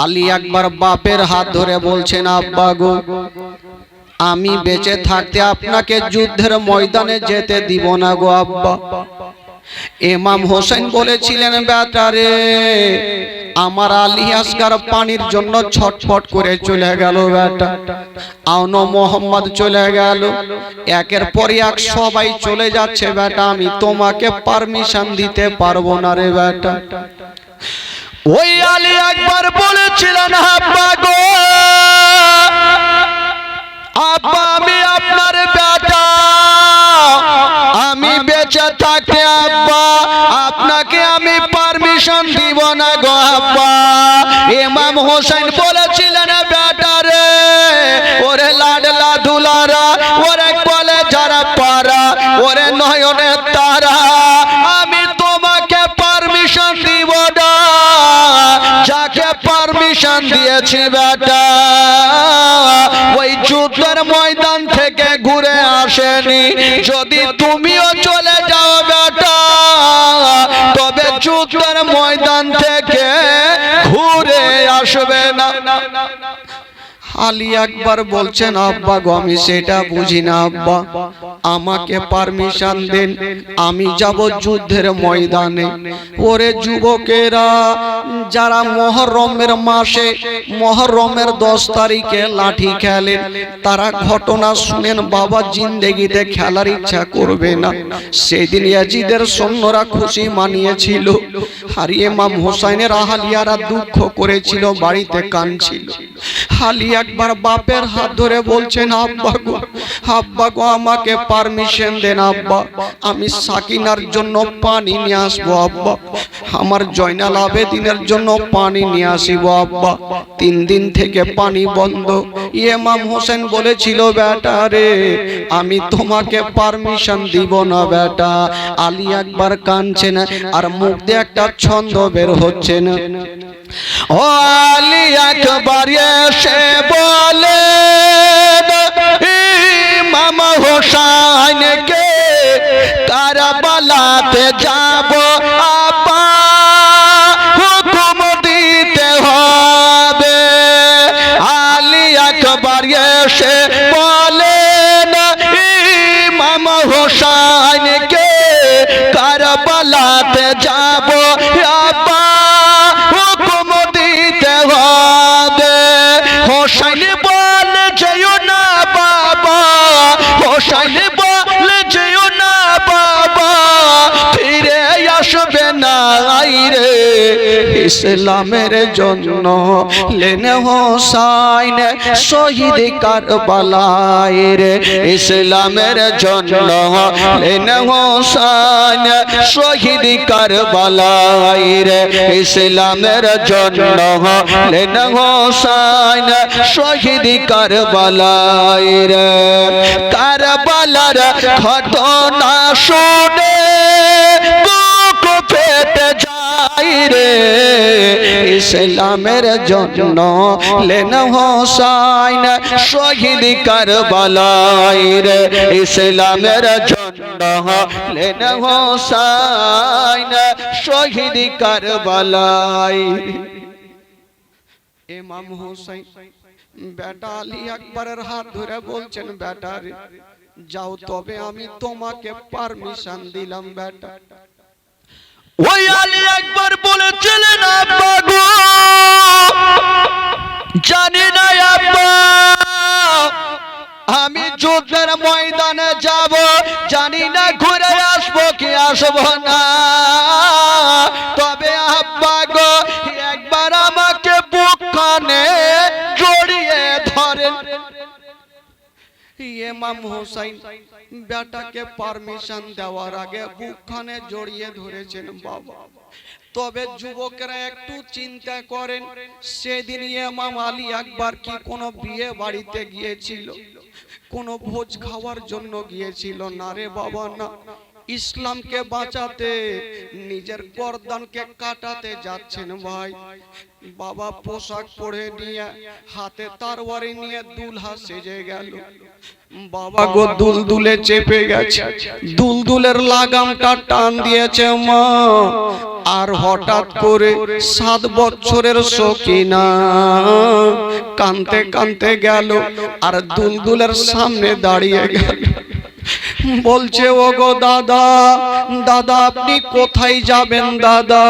আলী আকবর বাপের হাত ধরে বলছেন, আব্বা গো, আমি বেঁচে থাকতে আপনাকে যুদ্ধের ময়দানে যেতে দিব না গো আব্বা। ইমাম হোসেন বলেছিলেন, বেটারে, আমার আলী আসগর পানির জন্য ছটফট করে চলে গেল বেটা। আওনো মোহাম্মদ চলে গেল, একের পর এক সবাই চলে যাচ্ছে বেটা, আমি তোমাকে পারমিশন দিতে পারবো না রে বেটা। ওই আলী আকবর বলেছিলেন, আব্বা গো, আব্বা আমি আপনার বেটা, আমি বেঁচে থাকতে আব্বা আপনাকে আমি পারমিশন দিব না গো আব্বা। ইমাম হোসেন বলেছিলেন, বেটা রে, ওরে লাডলা দুলারা, ওরে বলে যারা পারা, ওরে নয়নের তারা, আমি তোমাকে পারমিশন দিব না। যাকে পারমিশন দিয়েছি বেটা, ওই যুদ্ধের ময়দান থেকে ঘুরে আসেনি। যদি তুমিও চলে যাও বেটা, তবে যুদ্ধের ময়দান থেকে ঘুরে আসবে না। আলী আকবর বলছেন, আব্বা গো, আমি সেটা বুঝি না আব্বা, আমাকে পারমিশন দেন, আমি যাব যুদ্ধের ময়দানে। ওরে যুবকেরা, যারা মুহররমের মাসে মুহররমের 10 তারিখে লাঠি খেলেন, তারা ঘটনা শুনেন, বাবা জিন্দেগিতে খেলার ইচ্ছা করবে না। সেদিন ইয়াজিদের সৈন্যরা খুশি মানিয়েছিল, আর ইমাম হোসেনের আহলিয়ারা দুঃখ করেছিল, বাড়িতে কাঁদছিল। আলী আকবর বাপের হাত ধরে বলছেন, আব্বা গো, আব্বা গো, আমাকে পারমিশন দেন আব্বা, আমি সাকিনার জন্য পানি নিয়ে আসবো আব্বা, আমার জয়নাল আবেদিনের জন্য পানি নিয়ে আসিব আব্বা। 3 দিন থেকে পানি বন্ধ। ইমাম হোসেন বলেছিল, বেটা রে, আমি তোমাকে পারমিশন দিব না বেটা। আলী আকবর কাঁদছেন, আর মুখ দিয়ে একটা ছন্দ বের হচ্ছে না। ও আলী আকবর এসে বলে, ইমাম হোসেনকে কারবালাতে যাব আব্বা, হুকুম দিতে হবে। আলী আকবর এসে বলে, ইমাম হোসেনকে কারবালাতে যাব আব্বা, হুকুম দিতে হবে। হোসেন বলে, যেও না বাবা, হোসেন বলে, যেও না বাবা, ফিরে আসবে না রে। ইসলামের জন্য লেন হোসেন শহীদ কারবালায় রে, ইসলামের জন্য লেন হোসেন শহীদ কারবালায় রে, ইসলামের জন্য লেন হোসেন শহীদ কারবালায় রে। কারবালার ঘটনা শুনে বুক ফেটে যায় রে, ইসলামের জন্য লেন হোসেন শহীদ কারবালায় রে, ইসলামের জন্য লেন হোসেন শহীদ কারবালায়। ইমাম হোসেন বেটা আলী আকবরের হাত ধরে বলছেন, বেটা রে, যাও, তবে আমি তোমাকে পারমিশন দিলাম বেটা। ওই আলী আকবর বলেছিলেন, আব্বা গো, জানি না আব্বা, আমি যুদ্ধের ময়দানে যাব, জানি না ঘুরে আসবো কি আসবো না, তবে আব্বা গো, একবার আমাকে বুকখানে জড়িয়ে ধরেন। ইমাম হোসেন বেটাকে পারমিশন দেওয়ার আগে বুকখানে জড়িয়ে ধরেছেন বাবা। তবে যুবকেরা একটু চিন্তা করেন, সেদিন ইমাম আলী আকবর কি কোনো বিয়ে বাড়িতে গিয়েছিল, কোনো ভোজ খাওয়ার জন্য গিয়েছিল? না রে বাবা, না। ইসলামকে বাঁচাতে নিজের গর্দানকে কাটাতে যাচ্ছেন ভাই। বাবা পোশাক পরে নিয়ে হাতে তরবারি নিয়ে দুলহা সেজে গেল। বাবা গো দুলদুলে চেপে গেছে, দুলদুলের লাগামটা টান দিয়েছে মা। আর হঠাৎ করে 7 বছরের সকিনা কাঁদতে কাঁদতে গেল আর দুলদুলের সামনে দাঁড়িয়ে গেল। বলছে ও গো দাদা, দাদা আপনি কোথায় যাবেন দাদা?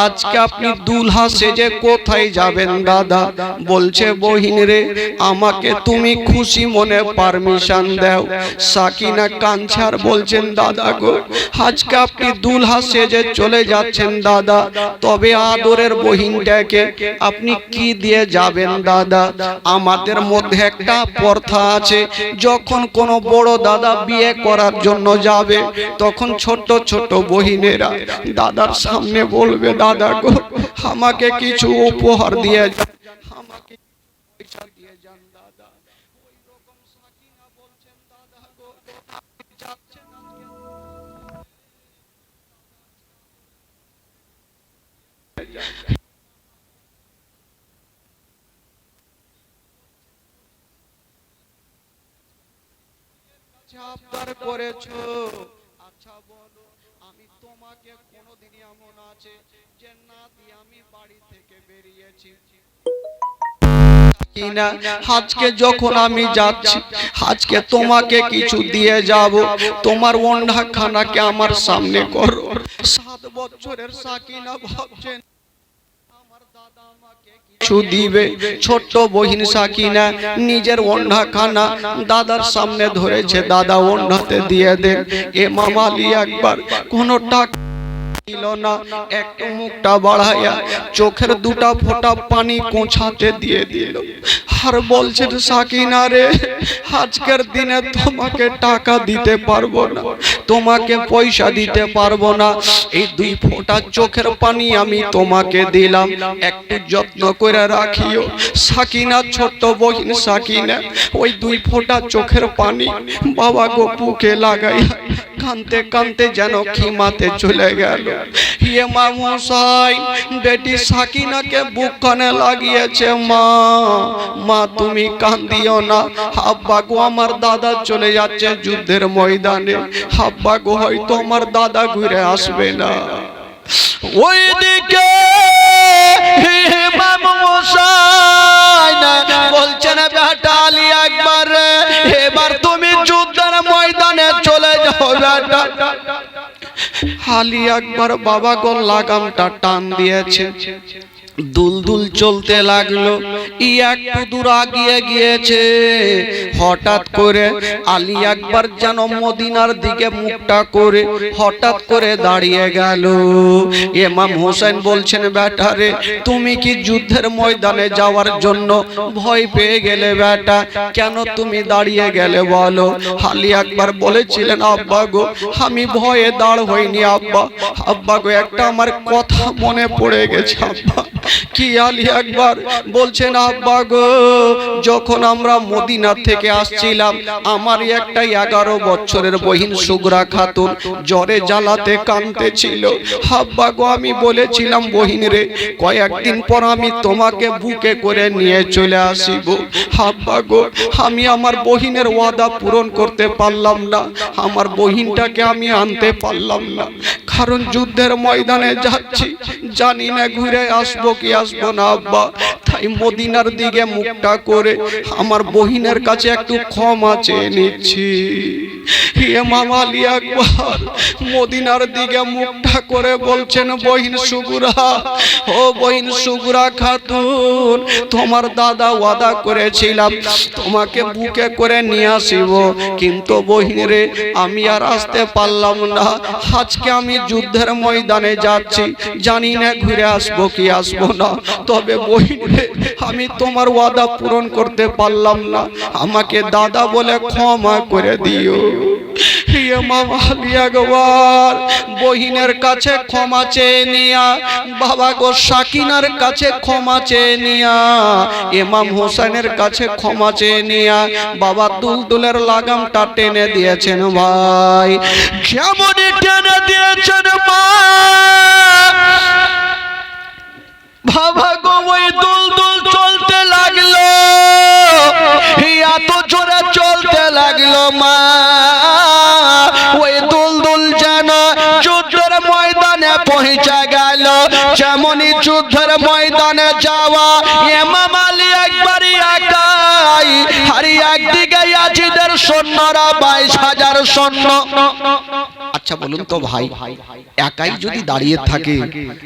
আজকে আপনি দুলহা সেজে কোথায় যাবেন দাদা? বলছে বহিন রে, আমাকে তুমি খুশি মনে পারমিশন দাও। সাকিনা কাঞ্চার বলছেন দাদা গো, আজকে আপনি দুলহা সেজে চলে যাচ্ছেন দাদা, তবে আদরের বহিনটাকে আপনি কি দিয়ে যাবেন দাদা? আমাদের মধ্যে একটা প্রথা আছে, যখন কোনো বড় দাদা বিয়ে করার জন্য যাবে তখন ছোট ছোট বহিনেরা দাদার সামনে বলবে দাদা গো আমাকে কিছু উপহার দিয়ে যান, আমাকে পয়সা দিয়ে যান দাদা। ওই রকম সাকিনা বলছেন দাদা গো আপনি যাচ্ছেন আজকে আবদার করেছো। আচ্ছা বলো, আমি তোমাকে কোনোদিন এমন আছে যে না দিয়ে আমি বাড়ি থেকে বেরিয়েছি কিনা? আজকে যখন আমি যাচ্ছি, আজকে তোমাকে কিছু দিয়ে যাব, তোমার ওন্ডা খানাকে আমার সামনে করো। 7 বছরের সাকিনা ভাবছেন দিবে। ছোট্ট বহিন সাকিনা নিজের ওন্ডা খানা দাদার সামনে ধরেছে, দাদা ওন্ডাতে দিয়ে দেন। এ মামালি একবার কোনো টাকা দিল না, একটু মুখটা বাড়াইয়া চোখের 2টা ফোঁটা পানি কোঁচাতে দিয়ে দিল আর বলছেন সাকিনা রে, আজকের দিনে তোমাকে টাকা দিতে পারবো না, তোমাকে পয়সা দিতে পারবো না, এই 2 ফোঁটা চোখের পানি আমি তোমাকে দিলাম, একটু যত্ন করে রাখিও। সাকিনা ছোট্ট বহিন সাকিনা ওই 2 ফোঁটা চোখের পানি বাবা গো বুকে লাগাইয়া কাঁদতে কাঁদতে যেন খিমাতে চলে গেল। ইয়ে মা মশাই, বেটি সাকিনাকে বুক কানে লাগিয়েছে। মা মা তুমি কান্দিও না, আব্বা গো আমার দাদা চলে যাচ্ছে যুদ্ধের ময়দানে, আব্বা গো হয়তো আমার দাদা ঘুরে আসবে না। ওইদিকে ইমাম হোসেন বলছেন বেটা আলী একবার, এবার তুমি যুদ্ধের ময়দানে চলে যাও বেটা। আলী একবার বাবা গো লাগামটা টান দিয়েছে, দুলদুল চলতে লাগলো। একটু দূর আগিয়ে গিয়েছে, হঠাৎ করে আলী একবার যেন মদিনার দিকে মুখটা করে হঠাৎ করে দাঁড়িয়ে গেল। ইমাম হোসেন বলছেন বেটা রে, তুমি কি যুদ্ধের ময়দানে যাওয়ার জন্য ভয় পেয়ে গেলে বেটা? কেন তুমি দাঁড়িয়ে গেলে বলো? আলী একবার বলেছিলেন আব্বা গো আমি ভয়ে দাঁড় হইনি আব্বা, আব্বা গো একটা আমার কথা মনে পড়ে গেছে আব্বা। কি? আলী একবার বলছেন আব্বা গো যখন আমরা মদিনা থেকে আসছিলাম আমার একটা 11 বছরের বহিন সুগরা খাতুন জ্বরে জ্বালাতে কাঁদতেছিল। আব্বা গো আমি বলেছিলাম বহিন রে কয়েকদিন পর আমি তোমাকে বুকে করে নিয়ে চলে আসিব। আব্বা গো আমি আমার বহিনের ওয়াদা পূরণ করতে পারলাম না, আমার বহিনটাকে আমি আনতে পারলাম না, কারণ যুদ্ধের ময়দানে যাচ্ছি জানি না ঘুরে আসবো কি আসবো না আব্বা। তাই মদিনার দিকে মুখটা করে আমার বহিনের কাছে একটু ক্ষমা চেয়ে নিচ্ছি। ইমাম আলী একবার মদিনার দিকে মুখটা করে বলছেন বহিন সুগুরা, ও বহিন সুগুরা খাতুন, তোমার দাদা ওয়াদা করেছিলাম তোমাকে বুকে করে নিয়ে আসিব, কিন্তু বহিন রে আমি আর আসতে পারলাম না। আজকে আমি যুদ্ধের ময়দানে যাচ্ছি জানি না ঘুরে আসবো কি আসবো না, তবে বহিন রে আমি তোমার ওয়াদা পূরণ করতে পারলাম না, আমাকে দাদা বলে ক্ষমা করে দিও। ইমাম আলী আকবর বহিনের কাছে ক্ষমা চেয়ে নিয়া, বাবা গো সাকিনার কাছে ক্ষমা চেয়ে নিয়া, ইমাম হোসেনের কাছে ক্ষমা চেয়ে নিয়া বাবা দুলদুলের লাগামটা টেনে দিয়েছেন ভাই। যেমনই টেনে দিয়েছেন মা, বাবা গো ওই দুলদুল চলতে লাগলো, এত জোরে চলতে লাগলো মা, ওই দুলদুল যেন যুদ্ধের ময়দানে পৌঁছে গেল। যেমনই যুদ্ধের ময়দানে যাওয়া, ইমাম আলী একবারই একাই, আর একদিকে ইয়াজিদের সৈন্যরা 22,000 সৈন্য। আচ্ছা বলুন তো ভাই, একাই যদি দাঁড়িয়ে থাকে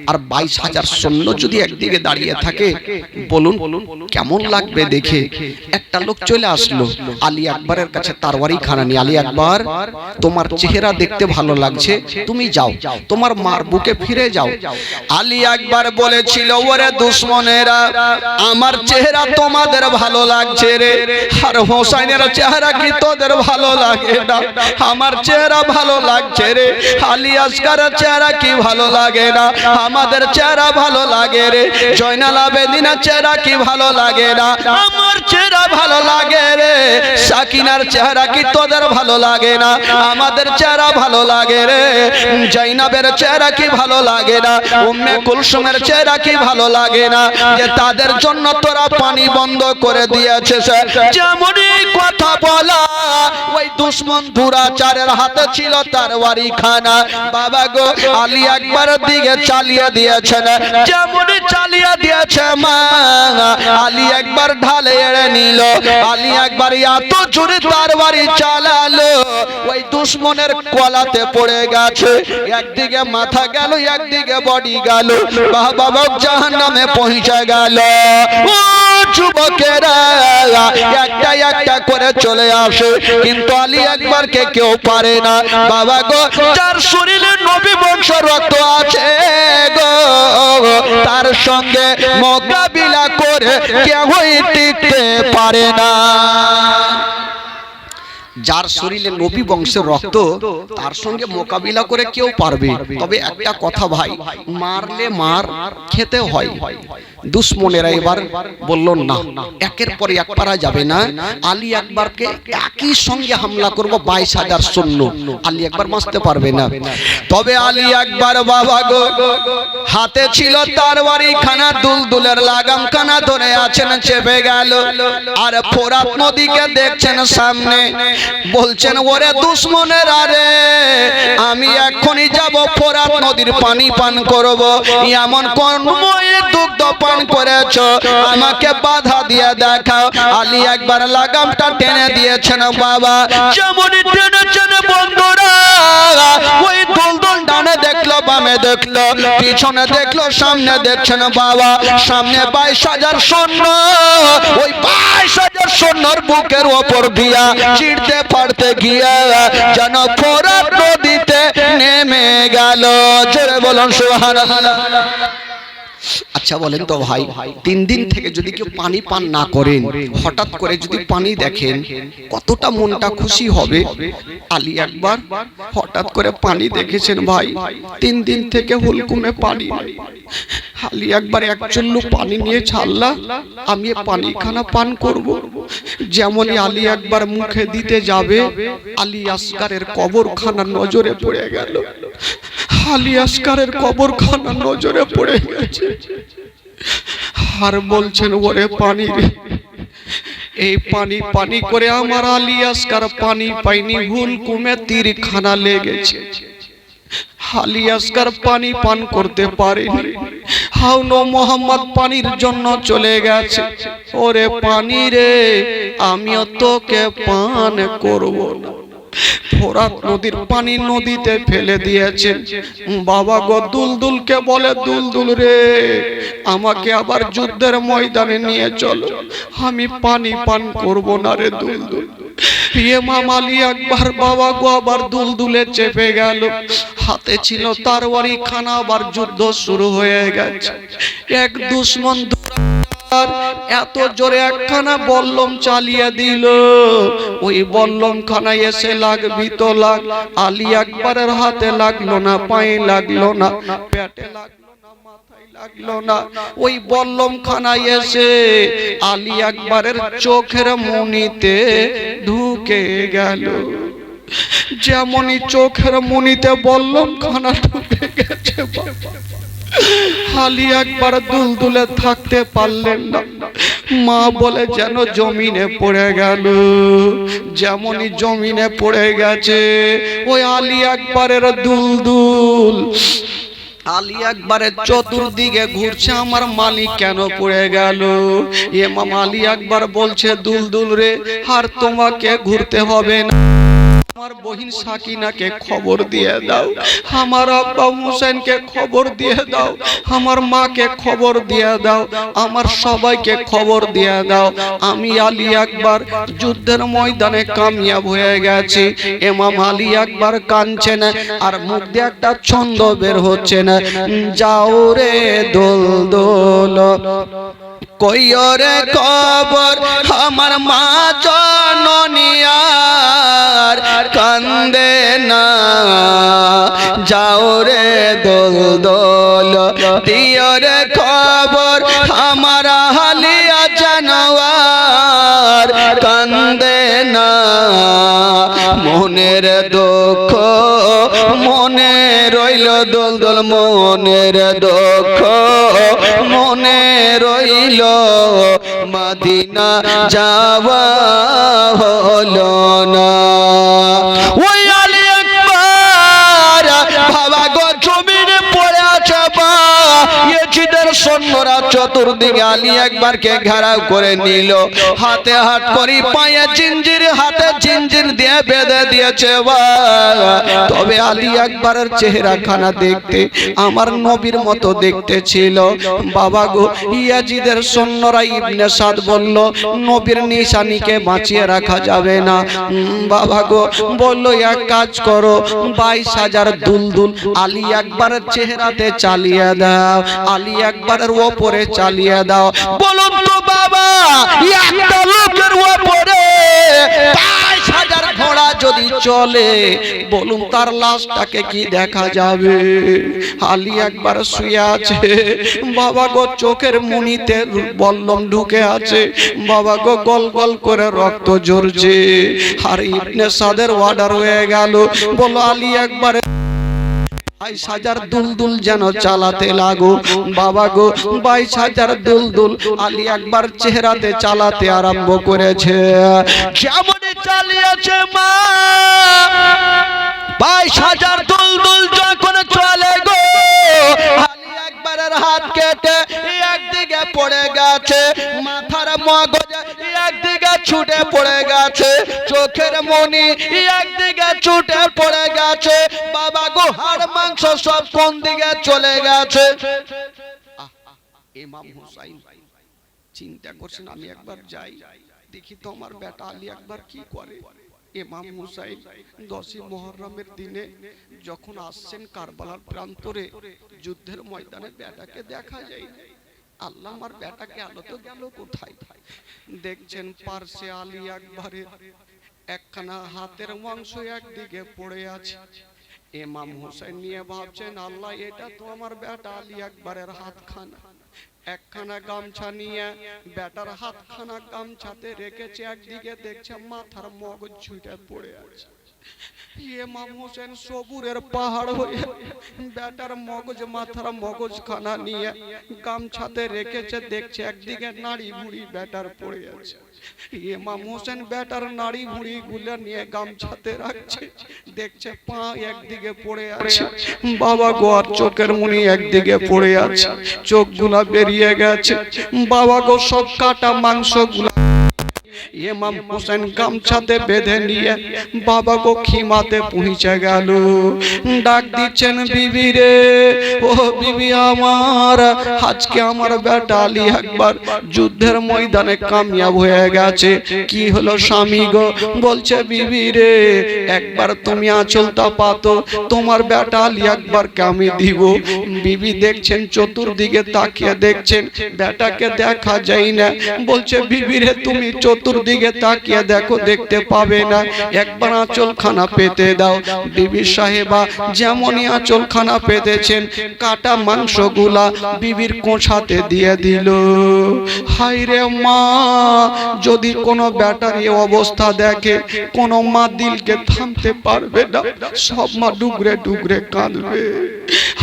আর 22,000 সৈন্য যদি একদিকে দাঁড়িয়ে থাকে, বলুন কেমন লাগবে দেখে। একটা লোক চলে আসলো আলী আকবরের কাছে তরবারি খানা নিয়ে, আলী আকবর তোমার চেহারা দেখতে ভালো লাগছে, তুমি যাও তোমার মার বুকে ফিরে যাও। আলী আকবর বলেছিল, ওরে দুশমনেরা, আমার চেহারা তোমাদের ভালো লাগছে রে, আর হোসেনের চেহারা কি তোদের ভালো লাগে না? আমার চেহারা ভালো লাগছে রে, আলী আসকারের চেহারা কি ভালো লাগে না? আমাদের চেহারা ভালো লাগে রে। জয়নাল আবেদিনের চেহারা কি ভালো লাগে না? আমার চেহারা ভালো লাগে রে। সাকিনার চেহারা কি তোদের ভালো লাগে না? আমাদের চেহারা ভালো লাগে রে। জাইনাবের চেহারা কি ভালো লাগে না? উম্মে কুলসুমের চেহারা কি ভালো লাগে না? যে তাদের জন্য তোরা পানি বন্ধ করে দিয়েছিস। যেমনই কথা বলা, ওই দুশমন দুরাচারের হাতে ছিল তরবারি খানা। বাবা গো আলী আকবরের দিকে চালিয়ে দিয়েছেন, যেমনই চালিয়ে দিয়েছে মা, আলী আকবর ঢালে এড়ে নিল। আলী আকবর এত জোরে তরবারি চালালো, ওই দুশমনের কলাতে পড়ে গেছে। একদিকে মাথা গেল, একদিকে বডি গেল, বাবা জাহান্নামে পৌঁছে গেল। ও যুবকেরা একটা একটা করে চলে আসে, কিন্তু আলী আকবরকে কেউ পারে না। বাবা গো যার শরীরে নবী বংশ রক্ত আছে গো, তার সঙ্গে মোকাবিলা করে কেউই টিকতে পারে না। যার শরীরে নবী বংশের রক্ত, তার সঙ্গে মোকাবিলা করে কেউ পারবে। তবে একটা কথা ভাই, মারলে মার খেতে হয়। দুশমনেরা এবার বলল না, একের পর এক পারা যাবে না, আলী আকবরকে একই সঙ্গে হামলা করব 22,000 সৈন্য। আলী আকবর বাঁচতে পারবে না। তবে আলী আকবর বাবা গো হাতে ছিল তরবারি খানা, দুলদুলের লাগাম খানা ধরে আছেন, চেপে গেল। আর ফোরাত নদীকে দেখছেন সামনে, বলছেন ওরে দুশমনেরা রে, আমি এখনই যাব ফোরাত নদীর পানি পান করব। এমন কোন দুগ্ধ পান করেছো, আমাকে বাধা দিয়ে দেখাও। আলী আকবর লাগামটা টেনে দিয়েছেন বাবা। যেমনই টেনেছেন বন্ধুরা, ওই দুলদুল ডানে দেখলো, বামে দেখলো, পিছনে দেখলো, সামনে দেখছেন বাবা। সামনে 22,000 সৈন্য, ওই 22,000 সৈন্যর বুকের ওপর দিয়া চিড়তে পারতে গিয়া যেন ফোরাত নদীতে নেমে গেল। জোরে বলুন সুবহানাল্লাহ। আচ্ছা বলেন তো ভাই, 3 দিন থেকে যদি কেউ পানি পান না করেন, হঠাৎ করে যদি পানি দেখেন, কতটা মনটা খুশি হবে? আলী আকবর হঠাৎ করে পানি দেখেছেন ভাই, 3 দিন থেকে হুলকুমে পানি। আলী আকবর এক চুল্লু পানি নিয়ে ছাড়লা, আমি পানি খানা পান করব। যেমনই আলী আকবর মুখে দিতে যাবে, আলী আসকারের কবরখানা নজরে পড়ে গেল। আলী আসকারের কবরখানা নজরে পড়ে গেছে। আর বলছেন ওরে পানি রে, এই পানি পানি করে আমার আলী আসকার পানি পাইনি, হুলকুমে তীরখানা লেগেছে। আলী আসকার পানি পান করতে পারেনি। হাউনো মোহাম্মদ পানির জন্য চলে গেছে। ওরে পানি রে, আমিও তোকে পান করব না। ফোরাত নদীর পানি নদীতে ফেলে দিয়েছেন। বাবা গো দুলদুলকে বলে, দুলদুল রে, আমাকে আবার যুদ্ধের ময়দানে নিয়ে চলো, আমি পানি পান করব না রে দুলদুল। ইমাম আলী আকবর বাবা গো আবার দুলদুলে চেপে গেল। হাতে ছিল তরবারি খানা, আবার যুদ্ধ শুরু হয়ে গেছে। এক দুশমন এত জোরে একখানা বল্লম চালিয়ে দিল, ওই বল্লম খানায় এসে লাগবি তো লাগ, আলী আকবরের হাতে লাগলো না, পায়ে লাগলো না, পেটে লাগলো না, মাথায় লাগলো না, ওই বল্লম খানায় এসে আলী আকবরের চোখের মনিতে ঢুকে গেল। যেমনই চোখের মনিতে বল্লম খানা ঢুকে গেছে, আলী আকবর দুলদুলে থাকতে পারলেন না, মা বলে যেন জমিনে পড়ে গেল। যেমনই জমিনে পড়ে গেছে, ওই আলী আকবরের দুলদুল আলী আকবরের চতুর্দিকে ঘুরছে, আমার মালিক কেন পড়ে গেল? ইমাম আলী আকবর বলছে, দুলদুল রে, আর তোমাকে ঘুরতে হবে না, আমার বহিন সাকিনাকে খবর দিয়ে দাও, আমার আব্বা হুসেনকে খবর দিয়ে দাও, আমার মাকে খবর দিয়ে দাও, আমার সবাইকে খবর দিয়ে দাও, আমি আলী আকবর যুদ্ধের ময়দানে কামিয়াব হয়ে গেছি। ইমাম আলী আকবর কাঁদছে না, আর মুখ দিয়ে একটা ছন্দ বের হচ্ছে না, যাও রে দুলদুল কইরে কবর আমার মা জননিয়ার কান্দে না, যাও রে দুলদুল দিও রে খবর আমার হালিয়া জানোয়ার কান্দে না, মনের দুঃখ মনে রইল দুলদুল, মনের দুঃখ মনে রইল, মদিনা যাওয়া হলো না। ওই আলী আকবর বাবা গো জমিনে পড়ে আছে, বা ইয়েজিদের সৈন্যরা চতুর্দিকে আলী আকবরকে ঘেরাও করে নিল, হাতে হাত করি, পায়ে জিঞ্জির, হাতে জিঞ্জির দিয়ে বেঁধে দিয়েছে। তবে আলী আকবরের চেহারা খানা দেখতে আমার নবীর মতো দেখতে ছিল। বাবা গো, ইয়াজিদের সৈন্যরা ইবনে সাদ বলল, নবীর নিশানিকে বাঁচিয়ে রাখা যাবে না। বাবা গো বলল, এক কাজ করো, 22,000 দুলদুল আলী আকবরের চেহারাতে চালিয়ে দাও, আলী আকবরের ওপরে চালিয়ে দাও। বলুন তো বাবা, একটা লোকের ওপরে 22,000 ঘোড়া যদি চলে, বলুন তার লাশটাকে কি দেখা যাবে? আলী আকবর শুয়ে আছে, বাবা গো চোখের মুনিতে বল্লম ঢুকে আছে, বাবা গো গল গল করে রক্ত ঝরছে। আর ইবনে সাদের অর্ডার হয়ে গেল, বলো আলী আকবর 22,000 দুলদুল যেন চালাতে লাগো। বাবা গো 22,000 দুলদুল আলী আকবর চেহারাতে চালাতে আরম্ভ করেছে। যেমন চালিয়েছে মা, 22,000 দুলদুল যখন চলে গো, আলী আকবরের হাত কেটে একদিকে পড়ে গেছে, মাথার মগজ একদিকে ছুটে পড়ে গেছে, চোখের মনি একদিকে ছুটে পড়ে গেছে। বাবা গো হাড় মাংস সব কোন দিকে চলে গেছে। ইমাম হুসাইন চিন্তা করছেন, আমি একবার যাই দেখি তো আমার বেটা আলী আকবর কি করে। ইমাম হুসাইন 10ই মুহররমের দিনে যখন আসছেন কারবালার প্রান্তরে, যুদ্ধের ময়দানে বেটাকে দেখা যায়। আল্লাহ, আমার বেটা গেল তো গেল কোথায়? দেখছেন পার্শ্বে আলী আকবরের একখানা হাতের মাংস একদিকে পড়ে আছে। ইমাম হুসাইন নিয়ে ভাবছেন, আল্লাহ, এটা তো আমার বেটা আলী আকবরের হাতখানা। একখানা গামছা নিয়ে বেটার হাতখানা গামছাতে রেখেছে, একদিকে দেখছে মাথার মগজ ছুটে পড়ে আছে। ইমাম হোসেন সবুরের পাহাড় হয়ে বেটার মগজ, মাথার মগজ খানা নিয়ে গামছাতে রেখেছে, দেখছে একদিকে নাড়ি ভুড়ি বেটার পড়ে আছে। ইমাম হোসেন বেটার নাড়ি ভুড়ি গুলো নিয়ে গামছাতে রাখছে, দেখছে পা একদিকে পড়ে আছে। বাবা গো, আর চোখের মুনি একদিকে পড়ে আছে, চোখগুলা বেরিয়ে গেছে। বাবা গো, সব কাটা মাংস গুলা ইমাম হোসেন গামছাতে বেঁধে নিয়ে বাবা গো খিমাতে পৌঁছে গেল। ডাক দিচ্ছেন বিবি রে, ও বিবি আমার, আজকে আমার বেটা আলী আকবর যুদ্ধের ময়দানে কামিয়াব হয়ে গেছে। কি হলো স্বামী গো? বলছে বিবি রে, একবার তুমি আঁচলটা পাতো, তোমার বেটা আলী আকবরকে আমি দিব। বিবি দেখছেন চতুর্দিকে তাকিয়ে দেখছেন, বেটাকে দেখা যায় না। বলছে বিবি রে, তুমি চতুর্দিকে তাকিয়ে দেখো, দেখতে পাবে না, একবার আঁচলখানা পেতে দাও। বিবি সাহেবা যেমনই আঁচলখানা পেতেছেন, কাটা মাংসগুলা বিবির কোঁছাতে দিয়ে দিল। হায় রে মা, যদি কোনো বেটার এই অবস্থা দেখে, কোন মা দিলকে থামতে পারবে না, সব মা ডুগরে ডুগরে কাঁদবে।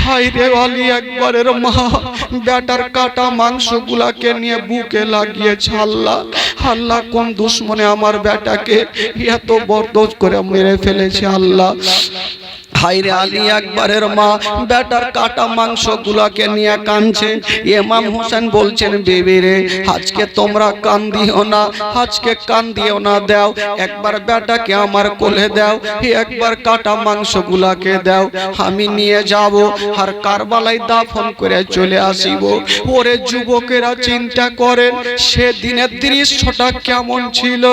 হায় রে আলী আকবরের মা বেটার কাটা মাংসগুলাকে নিয়ে বুকে লাগিয়েছে। আল্লাহ, আল্লাহ কোন দুশ্মনে আমার বেটাকে এত বরদস্ত করে মেরে ফেলেছে। আল্লাহ, হায়রে আলী আকবরের মা বেটার কাটা মাংসগুলাকে নিয়ে কাঁদছে। ইমাম হোসেন বলছেন বিবি রে, আজকে তোমরা কান্দিও না, আজকে কান্দিও না, দাও একবার বেটাকে আমার কোলে দাও, একবার কাটা মাংসগুলাকে দাও, আমি নিয়ে যাব আর কারবালায় দাফন করে চলে আসিব। ওরে যুবকেরা চিন্তা করেন সেদিনের দৃশ্যটা কেমন ছিল,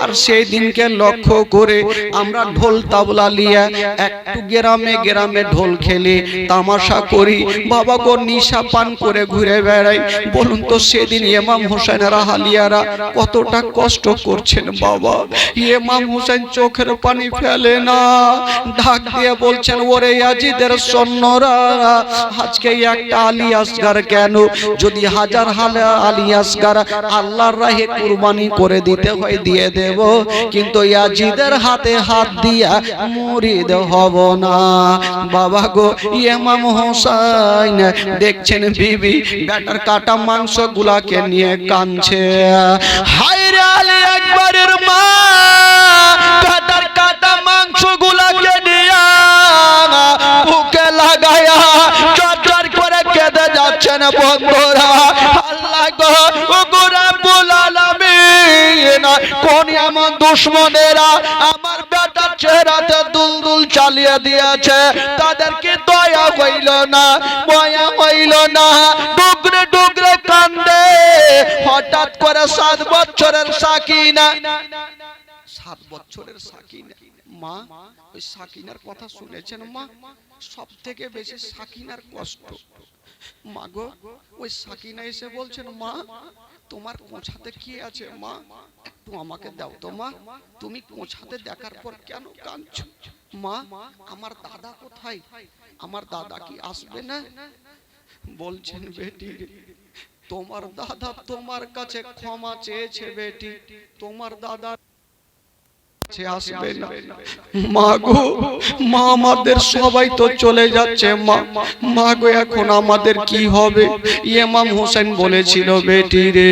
আর সেই দিনকে লক্ষ্য করে আমরা ঢোল তাবলা লিয়া একটু গ্রামে গ্রামে ঢোল খেলি, তামাশা করি, বাবা গো নিশা পান করে ঘুরে বেড়াই। বলুন তো সেদিন ইমাম হোসেনেরা হালিয়ারা কতটা কষ্ট করছেন বাবা। ইমাম হোসেন চোখের পানি ফেলে না, ডাক দিয়ে বলছেন, ওরে ইয়াজিদের সৈন্যরা, আজকে একটা আলী আসগার কেন? যদি হাজার আলী আসগার আল্লাহর রাহে কুরবানি করে দিতে হয় দিয়ে দেব, কিন্তু ইয়াজিদের হাতে হাত দিয়া মুরিদ হব না। বাবা গো ইমাম হোসেন দেখছেন বিবি বেটার কাটা মাংস গুলাকে নিয়ে কাঁদছে। হায় রে আলী আকবরের মা বেটার কাটা মাংস গুলাকে নিয়ে বুকে লাগায়া চটচট করে কেঁদে যাচ্ছেন। বন্ধুরা, আল্লাহ গো রব্বুল আলামিন, কোন এমন দুশমনেরা আমার বেটার চেহারাতে দুলদুল চালিয়ে দিয়েছে, তাদেরকে দয়া হইল না, মায়া হইল না, ডুগরে ডুগরে কান্দে। হঠাৎ করে 7 বছরের সাকিনা, 7 বছরের সাকিনা মা, ওই সাকিনার কথা শুনেছেন মা? সব থেকে বেশি সাকিনার কষ্ট মা গো। ওই সাকিনা এসে বলছেন, মা তোমার কোঁছাতে কি আছে মা, একটু আমাকে দাও তো মা। তুমি কোঁছাতে দেখার পর কেন কাঁদছো মা? আমার দাদা কোথায়? আমার দাদা কি আসবে না? বলছেন, বেটি তোমার দাদা তোমার কাছে ক্ষমা চেয়েছে বেটি, তোমার দাদা আসবে না। মা গো, মা আমাদের সবাই তো চলে যাচ্ছে মা, মা গো এখন আমাদের কি হবে? ইমাম হোসেন বলেছিল, বেটি রে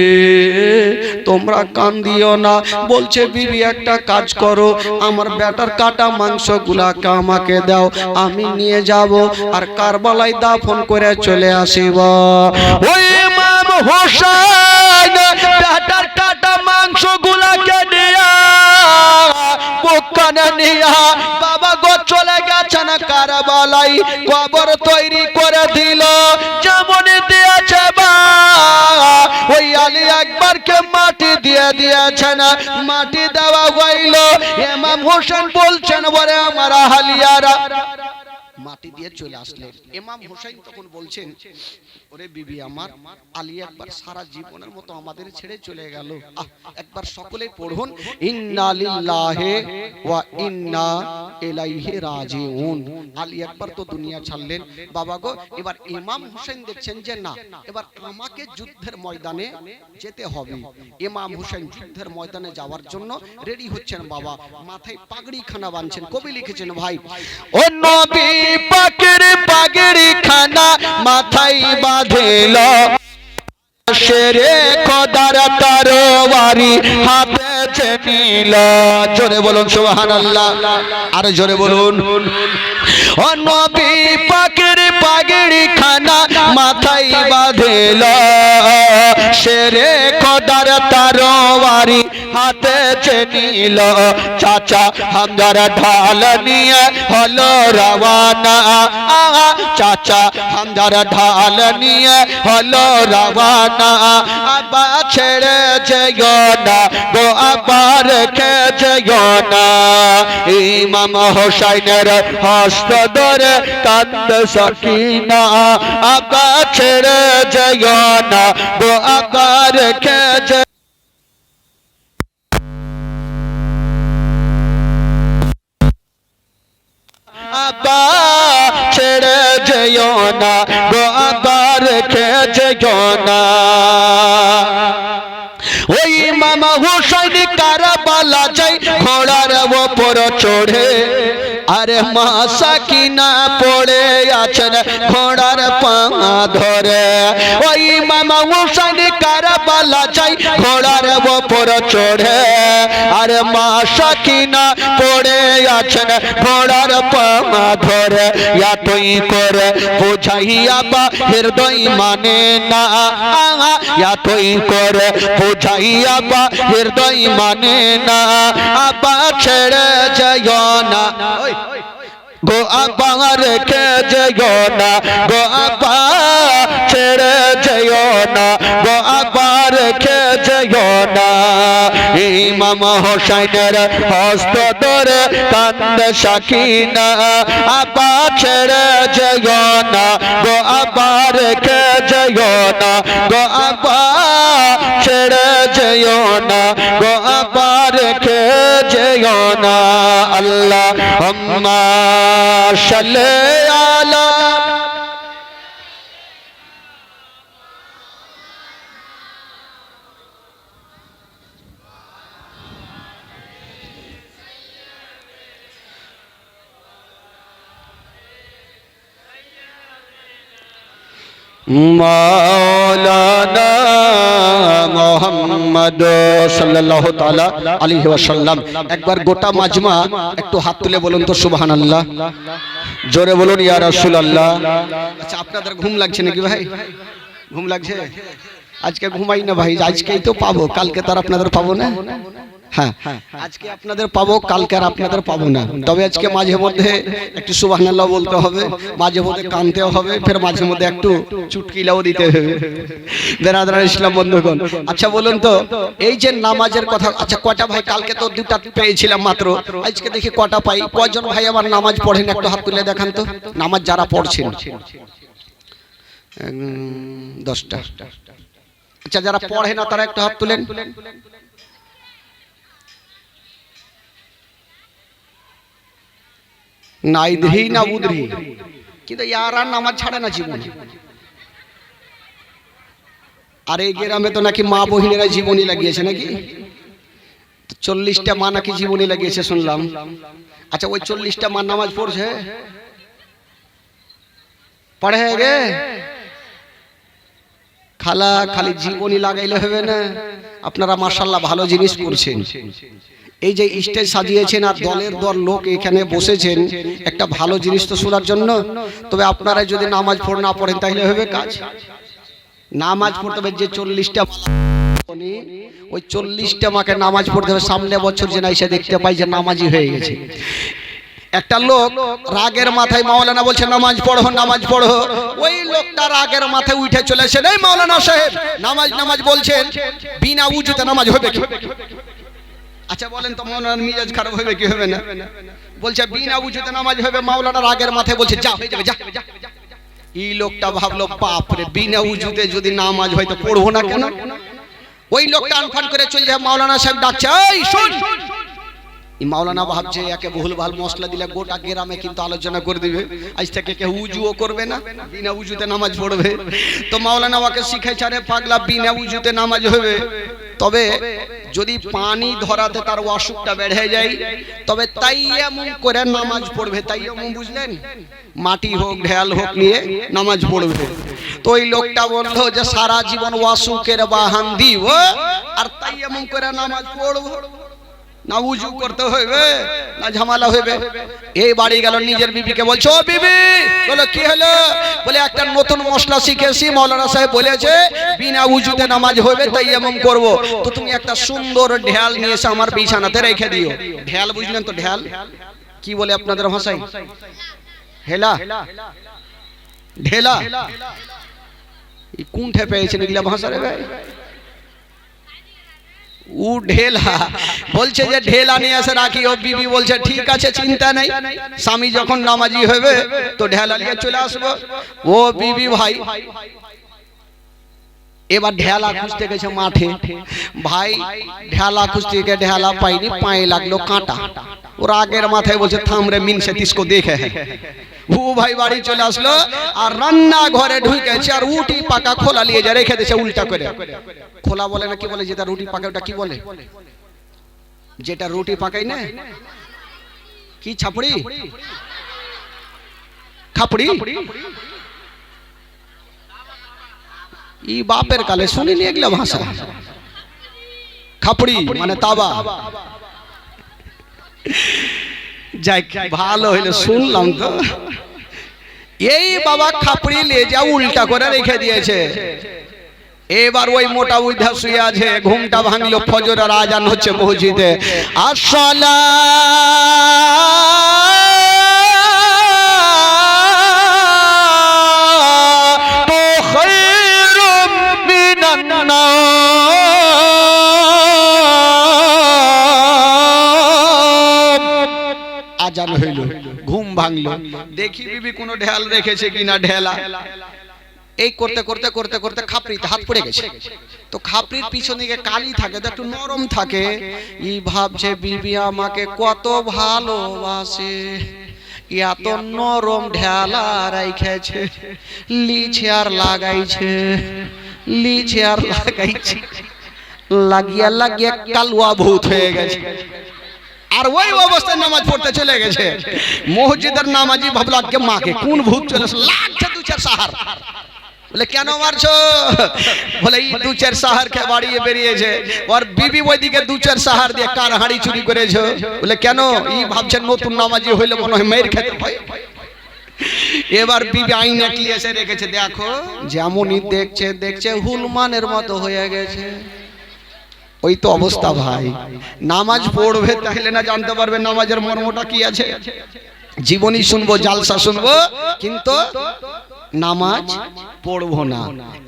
তোমরা কান্দিও না। বলছে বিবি একটা কাজ করো, আমার বেটার কাটা মাংস গুলাকে আমাকে দাও, আমি নিয়ে যাব আর কারবালায় দাফন করে চলে আসিব। ওই ইমাম হোসেন বেটার কাটা মাংস গুলাকে নিয়ে বুকখানে নিয়া বাবা গো চলে গেছেন কারবালায়, কবর তৈরি করে দিল। যেমন দিয়েছে বা ওই আলী আকবরকে মাটি দিয়ে দিয়েছেন, মাটি দেওয়া হইল। ইমাম হোসেন বলছেন, বলে আমার আহলিয়ারা, মাটি দিয়ে চলে আসলেন। ইমাম হোসেন তখন বলছেন, ওরে বিবি আমার, আলী আকবর সারা জীবনের মতো আমাদের ছেড়ে চলে গেল। একবার সকলে পড়ুন, ইন্না লিল্লাহি ওয়া ইন্না ইলাইহি রাজিউন। আলী আকবর তো দুনিয়া ছাড়লেন বাবা গো। এবার ইমাম হোসেন দেখছেন যে না, এবার আমাকে যুদ্ধের ময়দানে যেতে হবে। ইমাম হোসেন যুদ্ধের ময়দানে যাওয়ার জন্য রেডি হচ্ছেন বাবা, মাথায় পাগড়ি খানা বাঁধছেন। কবি লিখেছেন, ভাই ও নবী পাকের পাগড়ি খানা মাথায় বাঁধিল, শেরে খোদার তরবারি হাতে নিল। জোরে বলুন সুবহানাল্লাহ, আর জোরে বলুন। ও নবী পাকের পাগড়ি খানা মাথায় বাঁধিল, শেরে খোদার তরবারি তরবারি হাতে নিল চাচা হামজার ঢাল নিয়ে হলো রওয়ানা চাচা হামজার ঢাল নিয়ে হলো রওয়ানা আব্বা ছেড়ে যেও না গো আবার কে যেও না ইমাম হোসেনের হস্ত ধরে কাঁদে সকিনা আব্বা ছেড়ে যেও না গো আবার কে আব্বা ছেড়ে যেও না গো আবার কে যেও না ওই মামা হুসাইন কারবালা যাই ঘোড়ার ওপর চড়ে আরে মা সাকিনা পড়ে আছেন ঘোড়ার পা ধরে ওই মামা হুসাইন কারবালা যাই ঘোড়ার ওপর চড়ে আরে মা সাকিনা পড়ে আছেন ঘোড়ার পা ধরে এতই করে বুঝাইয়া বা হৃদয় মানে না এতই করে বুঝাইয়া বা হৃদয় মানে না আব্বা ছেড়ে যেও না গো আব্বা রেখে যেও না গো আব্বা ছেড়ে যেও না গো আব্বা রেখে যেও না ইমাম হোসেনের হস্ত ধরে কান্দে সাকিনা আব্বা ছেড়ে যেও না গো আব্বা রেখে যেও না গো আব্বা ছেড়ে যেও না গো আব্বা রেখে যেও না আল্লাহ হুম্মা সাল্লি আলা মাওলানা মুহাম্মদ সাল্লাল্লাহু তাআলা আলাইহি ওয়াসাল্লাম একবার গোটা মাজমা একটু হাত তুলে বলুন তো সুবহানাল্লাহ জোরে বলুন ইয়া রাসূলুল্লাহ আচ্ছা আপনাদের ঘুম লাগছে নাকি ভাই ঘুম লাগছে আজকে ঘুমাই না ভাই আজকেই তো পাবো কালকে তার আপনাদের পাবো না হ্যাঁ আজকে আপনাদের পাবো কালকে আর আপনাদের পাবো না তবে আজকে মাঝে মধ্যে একটু সুবহানাল্লাহ বলতে হবে মাঝে মধ্যে কানতেও হবে ফের মাঝে মধ্যে একটু চুটকিলাও দিতে হবে বেরাদার ইসলাম বন্ধুগণ আচ্ছা বলুন তো এই যে নামাজের কথা আচ্ছা কয়টা ভাই কালকে তো দুটা পেয়েছিলাম মাত্র আজকে দেখি কটা পাই কয়জন ভাই আমার নামাজ পড়েন একটু হাত তুলে দেখান তো নামাজ যারা পড়ছেন 10টা আচ্ছা যারা পড়ে না তারা একটু হাত তুলেন না ইধরি না উধরি কিন্তু ইয়ারা নামাজ ছাড়ে না জীবনে আর এই গ্রামে তো নাকি মা বহিনেরা জীবনী লাগিয়েছে নাকি 40টা মা নাকি জীবনী লাগিয়েছে শুনলাম আচ্ছা ওই 40টা মা নামাজ পড়ছে পড়ে গে খালা খালি জীবনী লাগাইলে হবে না আপনারা মাশাআল্লাহ ভালো জিনিস করছেন এই যে স্টেজ সাজিয়েছেন আর দলের দল লোক এখানে বসেছেন একটা ভালো জিনিস তো শোনার জন্য তবে আপনারা যদি নামাজ পড় না পড়েন তাহলে হবে কাজ নামাজ পড়তে হবে যে 40টা ওই 40টা মাকে নামাজ পড়তে হবে সামনে বছর যেন এসে দেখতে পাই যে নামাজি হয়ে গেছে একটা লোক রাগের মাথায় মাওলানা বলছে নামাজ পড়ো ওই লোকটা রাগের মাথায় উঠে চলেছেন এই মাওলানা সাহেব নামাজ বলছেন বিনা উজুতে নামাজ হবে কি আচ্ছা বলেন তো মাওলানার মিজাজ খারাপ হবে কি হবে না বলছে বিনা উজুতে নামাজ হবে মাওলানা রাগের মাথায় বলছে যা হয়ে যাবে যা এই লোকটা ভাবলো বাপ রে বিনা উজুতে যদি নামাজ হয় তো পড়বো না কেন ওই লোকটা আনফান করে চলে যায় মাওলানা সাহেব ডাকছে এই শুন এই মাওলানা ভাবছে একে ভুলভাল মশলা দিলে গোটা গ্রামে কিন্তু আলোচনা করে দিবে আজ থেকে কেউ উজুও করবে না বিনা উজুতে নামাজ পড়বে তো মাওলানা ওকে শিখাইছে আরে পাগলা বিনা উজুতে নামাজ হবে তবে যদি পানি ধরাতে তার অসুখটা বেড়ে যায় তবে তাইয়ামুম করে নামাজ পড়বে তাইয়ামুম বুঝলেন মাটি হোক ঢেল হোক নিয়ে নামাজ পড়বে তো ওই লোকটা বলল যে সারা জীবন অসুখের বাহান দিব আর তাইয়ামুম করে নামাজ পড়ব না উজু করতে হইবে না ঝামেলা হইবে। এই বাড়ি গেল নিজের বিবিকে বলছে, ও বিবি, বলো কি হলো? বলে একটা নতুন মশলা শিখেছি, মাওলানা সাহেব বলেছে বিনা উজুতে নামাজ হইবে, তাই এমন করব। তো তুমি একটা সুন্দর ঢেল নিয়ে এসে আমার বিছানাতে রেখে দিও। ঢেল বুঝলেন তো? ঢেল কি বলে আপনাদের ভাষায়? হেলা, ঢেলা। এই কোন ঠে পেয়েছেন এগুলা ভাষা রে ভাই? ও ঢেলা বলছে যে ঢেলা নিয়ে এসে রাখি। ও বিবি বলছে ঠিক আছে, চিন্তা নাই, স্বামী যখন নামাজি হবে তো ঢেলা নিয়ে চলে আসবো। ও বিবি ভাই এবার ঢেলা খুঁজতে গেছে মাঠে। ভাই ঢেলা খুঁজতে গিয়ে ঢেলা পাইনি, পায়ে লাগলো কাঁটা। ওর আগের মাথায় বলছে থাম রে মিনসে তিসকো দেখে। ও ভাই বাড়ি চলে আসলো আর রান্না ঘরে ঢুকেছে আর উটি পাকা খোলা নিয়ে যা রেখে দিয়েছে উল্টা করে। খোলা বলে না কি বলে? যেটা রুটি পাকে ওটা কি বলে? যেটা রুটি পাকাই না কি ছাপড়ি, খাপড়ি। ই বাপের কালে শুনিনি এগুলা ভাষা। খাপড়ি মানে তাবা। যাই ভালো হইলো শুনলাম তো। এই বাবা খাপড়ি লে যা উল্টা করে রেখে দিয়েছে। এবার ওই মোটা উইধা শুয়ে আছে, ঘুমটা ভাঙলো, ফজরের আজান হচ্ছে মসজিদে। আসসালা আজান হইল, ঘুম ভাঙলো। দেখি বিবি কোন ঢেল রেখেছে কিনা। ঢেলা এই করতে করতে করতে করতে খাপড়িতে হাত পড়ে গেছে। তো খাপড়ির পিছনে দিকে কালি থাকে তো একটু নরম থাকে। ই ভাবছে বিবি আমাকে কত ভালোবাসে, এত নরম ঢেলা রাইখেছে, লিছে আর লাগাইছে, লিছে আর লাগাইছে, লাগিয়া লাগিয়া কালুয়া ভূত হয়ে গেছে। আর ওই অবস্থায় নামাজ পড়তে চলে গেছে। মসজিদের নামাজি ভাবলো আজকে মাকে কোন ভূত চলে লাগছে দু চার সাহার। বলে কেন মারছো? বলে এই দু চার সাহার কে বাড়িয়ে বেরিয়েছে। আর বিবি ওইদিকে দু চার সাহার দিয়ে কার হাঁড়ি চুরি করেছো। বলে কেন? ই ভাবছেন নতুন নামাজি হইলে মনে হয় মেয়ের খেতে হয়। এবার বিবি আইনা কি এসে রেখেছে, দেখো যেমনই দেখছে দেখছে হুলমানের মতো হয়ে গেছে। ওই তো অবস্থা ভাই। নামাজ পড়বে তাহলে না জানতে পারবে নামাজের মর্মটা কি আছে। জীবনী শুনবো, জালসা শুনবো, কিন্তু নামাজ পড়বো না।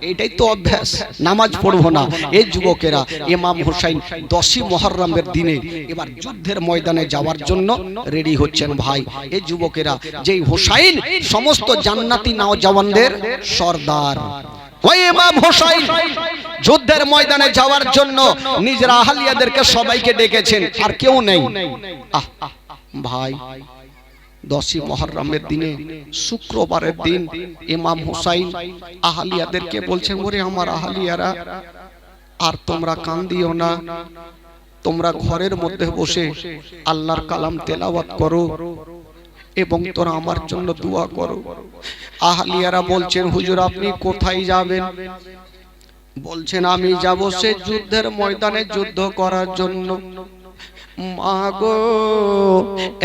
এটাই তো অভ্যাস, নামাজ পড়বো না। এই যুবকেরা ইমাম হুসাইন 10ই মুহররমের দিনে এবার যুদ্ধের ময়দানে যাওয়ার জন্য রেডি হচ্ছেন। ভাই এই যুবকেরা, যেই হুসাইন সমস্ত জান্নাতি নওজওয়ানদের সর্দার, ওই ইমাম হুসাইন যুদ্ধের ময়দানে যাওয়ার জন্য নিজের আহলিয়াদেরকে সবাইকে ডেকেছেন, আর কেউ নেই। ভাই 10ই মুহররমের দিনে শুক্রবারের দিন ইমাম হুসাইন আহলিয়াদেরকে বলছেন, ওরে আমার আহলিয়ারা, আর তোমরা কান্দিও না, তোমরা ঘরের মধ্যে বসে আল্লাহর কালাম তেলাওয়াত করো এবং তোরা আমার জন্য দোয়া করো। আহলিয়ারা বলছেন, হুজুর আপনি কোথায় যাবেন? বলছেন আমি যাব সে যুদ্ধের ময়দানে যুদ্ধ করার জন্য। মা গো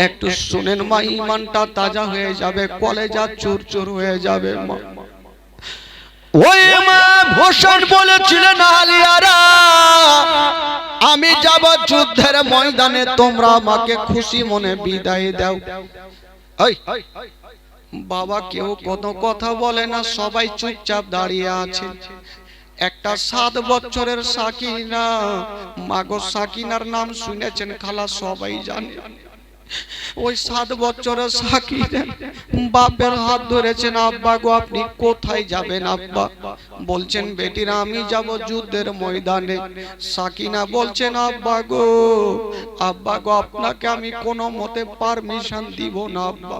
একটু শুনেন মা, ঈমানটা তাজা হয়ে যাবে, কলেজা চুরচুর হয়ে যাবে মা। ওই ইমাম হোসেন বলেছিলেন, আহলিয়ারা আমি যাব যুদ্ধের ময়দানে, তোমরা আমাকে খুশি মনে বিদায় দাও। বাবা কেউ কোনো কথা বলে না, সবাই চুপচাপ দাঁড়িয়ে আছে। একটা 7 বছরের সাকিনা, মাগো সাকিনার নাম শুনেছেন খালা, সবাই জানে। ওই 7 বছরের সাকিনা বাপের হাত ধরেছেন, আব্বা গো আপনি কোথায় যাবেন আব্বা? বলছেন বেটিরা আমি যাব যুদ্ধের ময়দানে। সাকিনা বলছেন আব্বা গো আপনাকে আমি কোনো মতে পারমিশন দিব না আব্বা।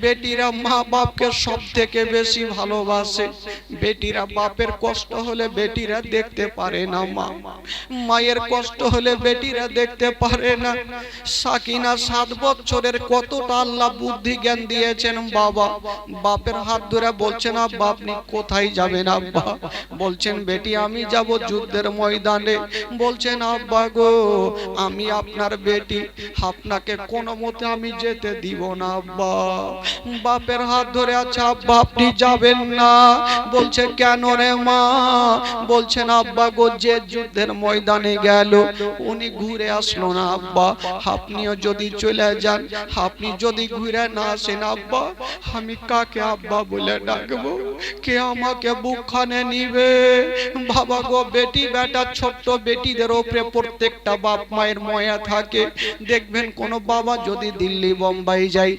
বেটিরা মা বাপকে সব থেকে বেশি ভালোবাসে। বেটিরা বাপের কষ্ট হলে বেটিরা দেখতে পারে না, মা মায়ের কষ্ট হলে বেটিরা দেখতে পারে না। সাকিনা 7 বছরের, কতটা আল্লাহ বুদ্ধি জ্ঞান দিয়েছেন বাবা। বাপের হাত ধরে বলছেন, আব্বা আপনি কোথায় যাবেন? আব্বা বলছেন, বেটি আমি যাব যুদ্ধের ময়দানে। বলছেন, আব্বা গো আমি আপনার বেটি, আপনাকে কোনো মতে আমি যেতে দিব না আব্বা। বাপের হাত ধরে আছে, আব্বা আপনি যাবেন না। বলছে, কেন রে মা? বলছেন, আব্বা গো যে যুদ্ধের ময়দানে গেল উনি ঘুরে আসলো না আব্বা, আপনিও যদি চলে যান, আপনি যদি ঘুরে না আসেন আব্বা, আমি কাকে আব্বা বলে ডাকবো? কে আমাকে বুকখানে নিবে? বাবা গো, বেটি বেটা ছোট্ট বেটিদের উপরে প্রত্যেকটা বাপ মায়ের মায়া থাকে। দেখবেন কোন বাবা যদি দিল্লি বোম্বাই যায়,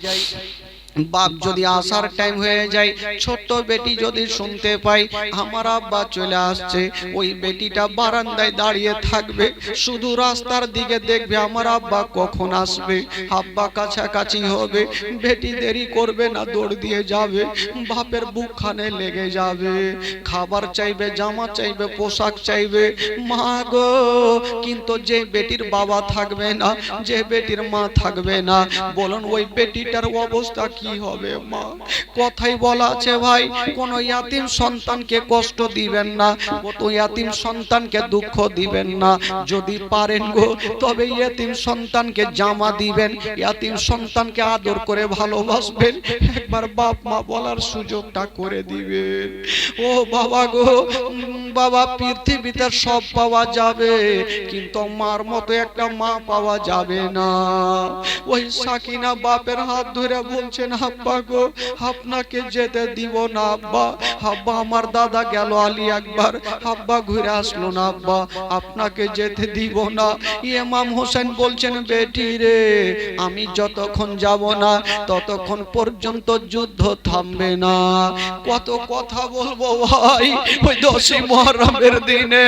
বাপ যদি আসার টাইম হয়ে যায়, ছোট্ট বেটি যদি শুনতে পাই আমার আব্বা চলে আসছে, ওই বেটিটা বারান্দায় দাঁড়িয়ে থাকবে, শুধু রাস্তার দিকে দেখবে আমার আব্বা কখন আসবে। আব্বা কাছাকাছি হবে, বেটি দেরি করবে না, দৌড় দিয়ে যাবে, বাপের বুকখানে লেগে যাবে, খাবার চাইবে, জামা চাইবে, পোশাক চাইবে। মা গো, কিন্তু যে বেটির বাবা থাকবে না, যে বেটির মা থাকবে না, বলুন ওই বেটিটার অবস্থা কি হবে? মা কথাই বলা আছে ভাই, কোন ইয়াতিম সন্তানকে কষ্ট দিবেন না, তো ইয়াতিম সন্তানকে দুঃখ দিবেন না। যদি পারেন গো তবে ইয়াতিম সন্তানকে জামা দিবেন, ইয়াতিম সন্তানকে আদর করে ভালোবাসবেন, একবার বাপ মা বলার সুযোগটা করে দিবেন। ও বাবা গো, বাবা পৃথিবীতে সব পাওয়া যাবে কিন্তু মার মতো একটা মা পাওয়া যাবে না। ওই সাকিনা বাপের হাত ধরে বলছেন, আব্বা গো আপনাকে যেতে দিব না আব্বা। আব্বা আমার দাদা গেল আলী আকবর, আব্বা ঘুরে আসলো না আব্বা, আপনাকে যেতে দিব না। ইমাম হোসেন বলছেন, বেটি রে আমি যতক্ষণ যাব না ততক্ষণ পর্যন্ত যুদ্ধ থামবে না। কত কথা বলবো ভাই, ওই 10ই মুহররমের দিনে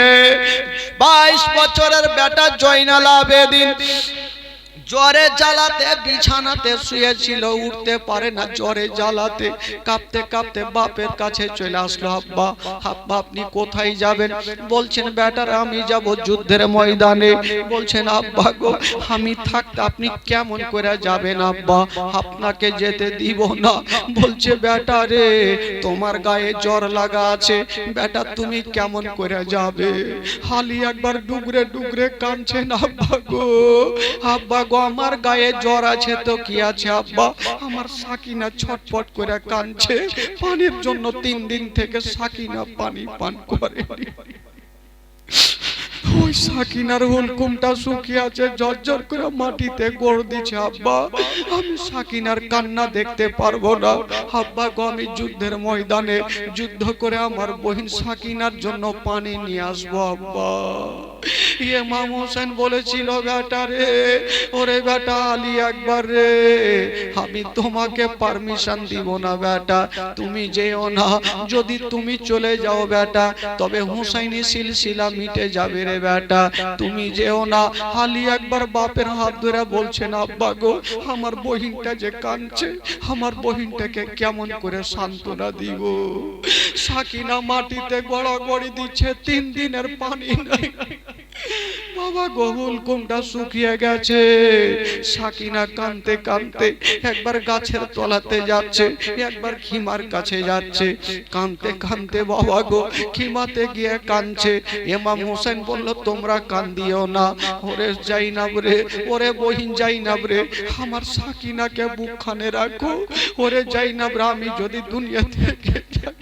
22 বছরের বেটা জয়নাল আবেদিন জ্বরে জ্বালাতে বিছানাতে শুয়েছিল, উঠতে পারে না, জ্বরে জ্বালাতে কাঁপতে কাঁপতে বাপের কাছে চলে আসলো। আব্বা আব্বা আপনি কোথায় যাবেন? বলছেন, বেটার আমি যাব যুদ্ধের ময়দানে। বলছেন, আব্বা গো আমি থাকতে আপনি কেমন করে যাবেন আব্বা, আপনাকে যেতে দিব না। বলছে, বেটা রে তোমার গায়ে জ্বর লাগা আছে, বেটা তুমি কেমন করে যাবে? আলী একবার ডুগরে ডুগরে কাঁদছেন, আব্বা গো, আব্বা গো আমার গায়ে জ্বর আছে তো কি আছে আব্বা? আমার সাকিনা ছটফট করে কাঁদছে, পানির জন্য 3 দিন থেকে সাকিনা পানি পান করেনি। ওই সাকিনার হুলকুমটা শুকিয়ে আছে, জর্জর করে মাটিতে গড় দিচ্ছে। আব্বা আমি সাকিনার কান্না দেখতে পারবো না, আব্বা গো আমি যুদ্ধের ময়দানে যুদ্ধ করে আমার বোন সাকিনার জন্য পানি নিয়ে আসবো আব্বা। ইমাম হোসেন বলেছিল, বেটা রে, ওরে বেটা আলী আকবর রে, আমি তোমাকে পারমিশন দিব না বেটা, তুমি যেও না। যদি তুমি চলে যাও বেটা তবে হুসাইনি সিলসিলা মিটে যাবে রে বেটা, তুমি যেও না। আলী আকবর বাপের হাত ধরে বলছেন, আব্বা গো আমার বহিনটা যে কাঁদছে, আমার বহিনটাকে কেমন করে সান্ত্বনা দিব? সাকিনা মাটিতে গড়াগড়ি দিচ্ছে, 3 দিনের পানি নাই। বাবা গোহুল কুমটা শুকিয়ে গেছে। সাকিনা কাঁদতে কাঁদতে একবার গাছের তলাতে যাচ্ছে, একবার খিমার কাছে যাচ্ছে, কাঁদতে কাঁদতে বাবা গো খিমাতে গিয়ে কাঁদছে। ইমাম হোসেন বলল, তোমরা কান্দিও না, ওরে জাইনাব রে, ওরে বহিন জাইনাব রে, আমার সাকিনাকে বুকখানে রাখো, ওরে জাইনাব রে, আমি যদি দুনিয়া থেকে যাই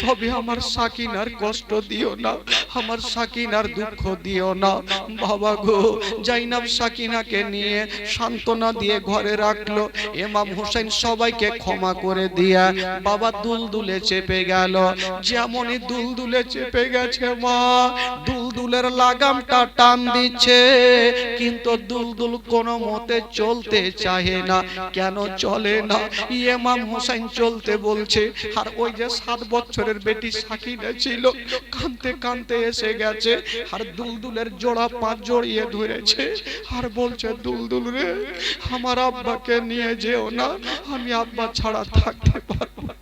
তবে আমার সাকিনার কষ্ট দিও না, আমার সাকিনার দুঃখ দিও না। বাবা গো জাইনাব সাকিনাকে নিয়ে সান্ত্বনা দিয়ে ঘরে রাখলো। ইমাম হোসেন সবাইকে ক্ষমা করে দিয়া বাবা দুলদুলে চেপে গেল। যেমনই দুলদুলে চেপে গেছে মা, দুল দুলদুলের লাগামটা টান দিচ্ছে, কিন্তু দুলদুল কোনো মতে চলতে চাহে না। কেন চলে না? ইমাম হোসেন চলতে বলছে, আর ওই যে 7 বছরের বেটি সাকিনা ছিল, কাঁদতে কাঁদতে এসে গেছে, আর দুলদুলের জোড়া পা জড়িয়ে ধরেছে, আর বলছে, দুলদুল রে, আমার আব্বাকে নিয়ে যেও না, আমি আব্বা ছাড়া থাকতে পারবো না।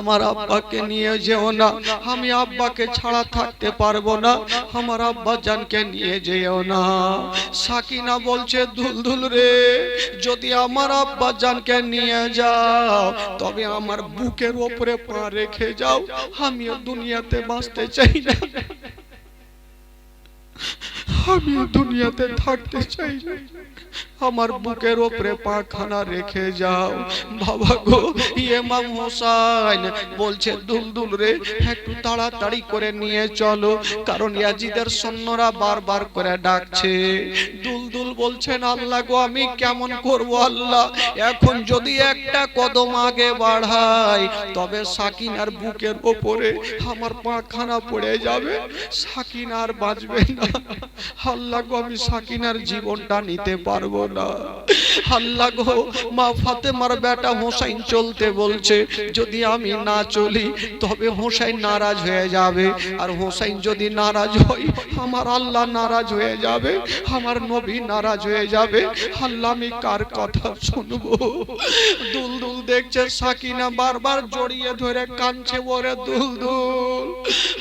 আমার আব্বাকে নিয়ে যেও না, আমি আব্বাকে ছাড়া থাকতে পারবো না, আমার আব্বা জানকে নিয়ে যেও না। সাকিনা বলছে, দুলদুল রে, যদি আমার আব্বা জানকে নিয়ে যাও, তবে আমার বুকের উপরে পা রেখে যাও, আমিও দুনিয়াতে বাঁচতে চাই না, আমিও দুনিয়াতে থাকতে চাই না, আমার বুকের উপরে পাখানা রেখে যাও। বাবা গো, ইমাম হোসেন বলছে, দুলদুল রে, একটু তাড়াতাড়ি করে নিয়ে চলো, কারণ ইয়াজিদের সৈন্যরা বারবার করে ডাকছে। দুলদুল বলছেন, আল্লাহ গো, আমি কেমন করব আল্লাহ, এখন যদি একটা কদম আগে বাড়াই, তবে সাকিনার বুকের উপরে আমার পাখানা পড়ে যাবে, সাকিনা আর বাঁচবে না। আল্লাহ গো, আমি সাকিনার জীবনটা নিতে পারবো না। আল্লাহ গো, মা ফাতেমার বেটা হোসেন চলতে বলছে, যদি আমি না চলি তবে হোসেন নারাজ হয়ে যাবে, আর হোসেন যদি নারাজ হয়, আমার আল্লাহ নারাজ হয়ে যাবে, আমার নবী নারাজ হয়ে যাবে। আল্লাহ, আমি কার কথা শুনবো? দুলদুল দেখছে সাকিনা বারবার জড়িয়ে ধরে কাঁদছে, বলে, দুলদুল,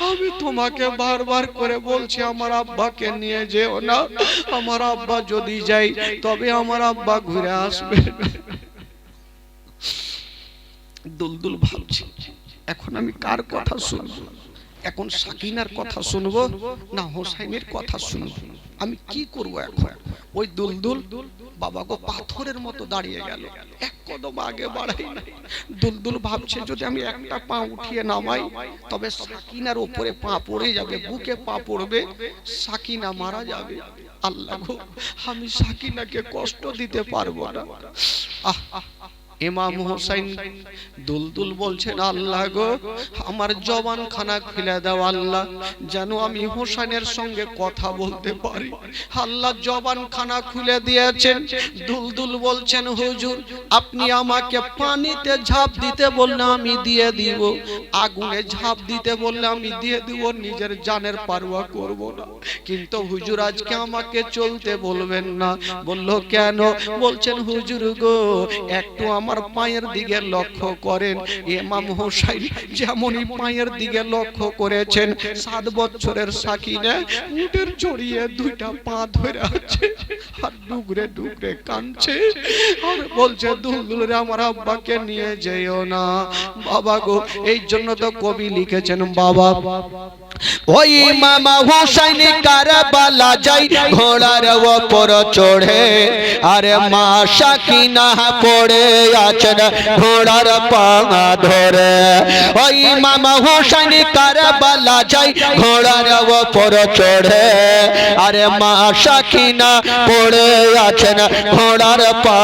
আমি তোমাকে বারবার করে বলছি, আমার আব্বাকে নিয়ে যেও না, আমার আব্বা যদি যাই তবে আমার আব্বা ঘুরে আসবে না। দুলদুল ভাবছে, এখন আমি কার কথা শুনবো? এখন সাকিনার কথা শুনবো না হোসেনের কথা শুনবো? আমি কি করব এখন? ওই দুলদুল বাবা গো পাথরের মতো দাঁড়িয়ে গেল, এক কদম আগে বাড়াই না। দুলদুল ভাবছে, যদি আমি একটা পা উঠিয়ে নামাই, তবে সাকিনার উপরে পা পড়ে যাবে, বুকে পা পড়বে, সাকিনা মারা যাবে। আল্লাহ গো, আমি সাকিনাকে কষ্ট দিতে পারবো না। ইমাম হোসেন দুলদুল বলছেন, আল্লাহ গো, আমার জবান খানা খুলে দাও আল্লাহ, যেন আমি হোসেনের সঙ্গে কথা বলতে পারি। আল্লাহ জবান খানা খুলে দিয়েছেন। দুলদুল বলছেন, হুজুর, আপনি আমাকে পানিতে ঝাঁপ দিতে বললে আমি দিয়ে দিব, আগুনে ঝাঁপ দিতে বললে আমি দিয়ে দিব, নিজের জানের পারোয়া করব না, কিন্তু হুজুর আজকে আমাকে চলতে বলবেন না। বলল, কেন? বলছেন, হুজুর গো, একটু আমার পায়ের দিকে লক্ষ্য করেন। ইমাম হোসেন যেমনই পায়ের দিকে লক্ষ্য করেছেন, 7 বছরের সাকিনা উটের জড়িয়ে দুইটা পা ধরে আছে, আর ডুগরে ডুগরে কাঁদছে, আর বলছে, দুলদুল রে, আমার আব্বাকে নিয়ে যেও না। বাবা গো, এই জন্য তো কবি লিখেছেন, বাবা, ওই ইমাম হোসেন কারবালা যাই ঘোড়ার উপর চড়ে, আরে মা সাকিনা পড়ে আছেন ঘোড়ার পা ধরে। ওই ইমাম হোসেন কারবালা যাই ঘোড়ার উপর চড়ে, আরে মা সাকিনা পড়ে আছেন ঘোড়ার পা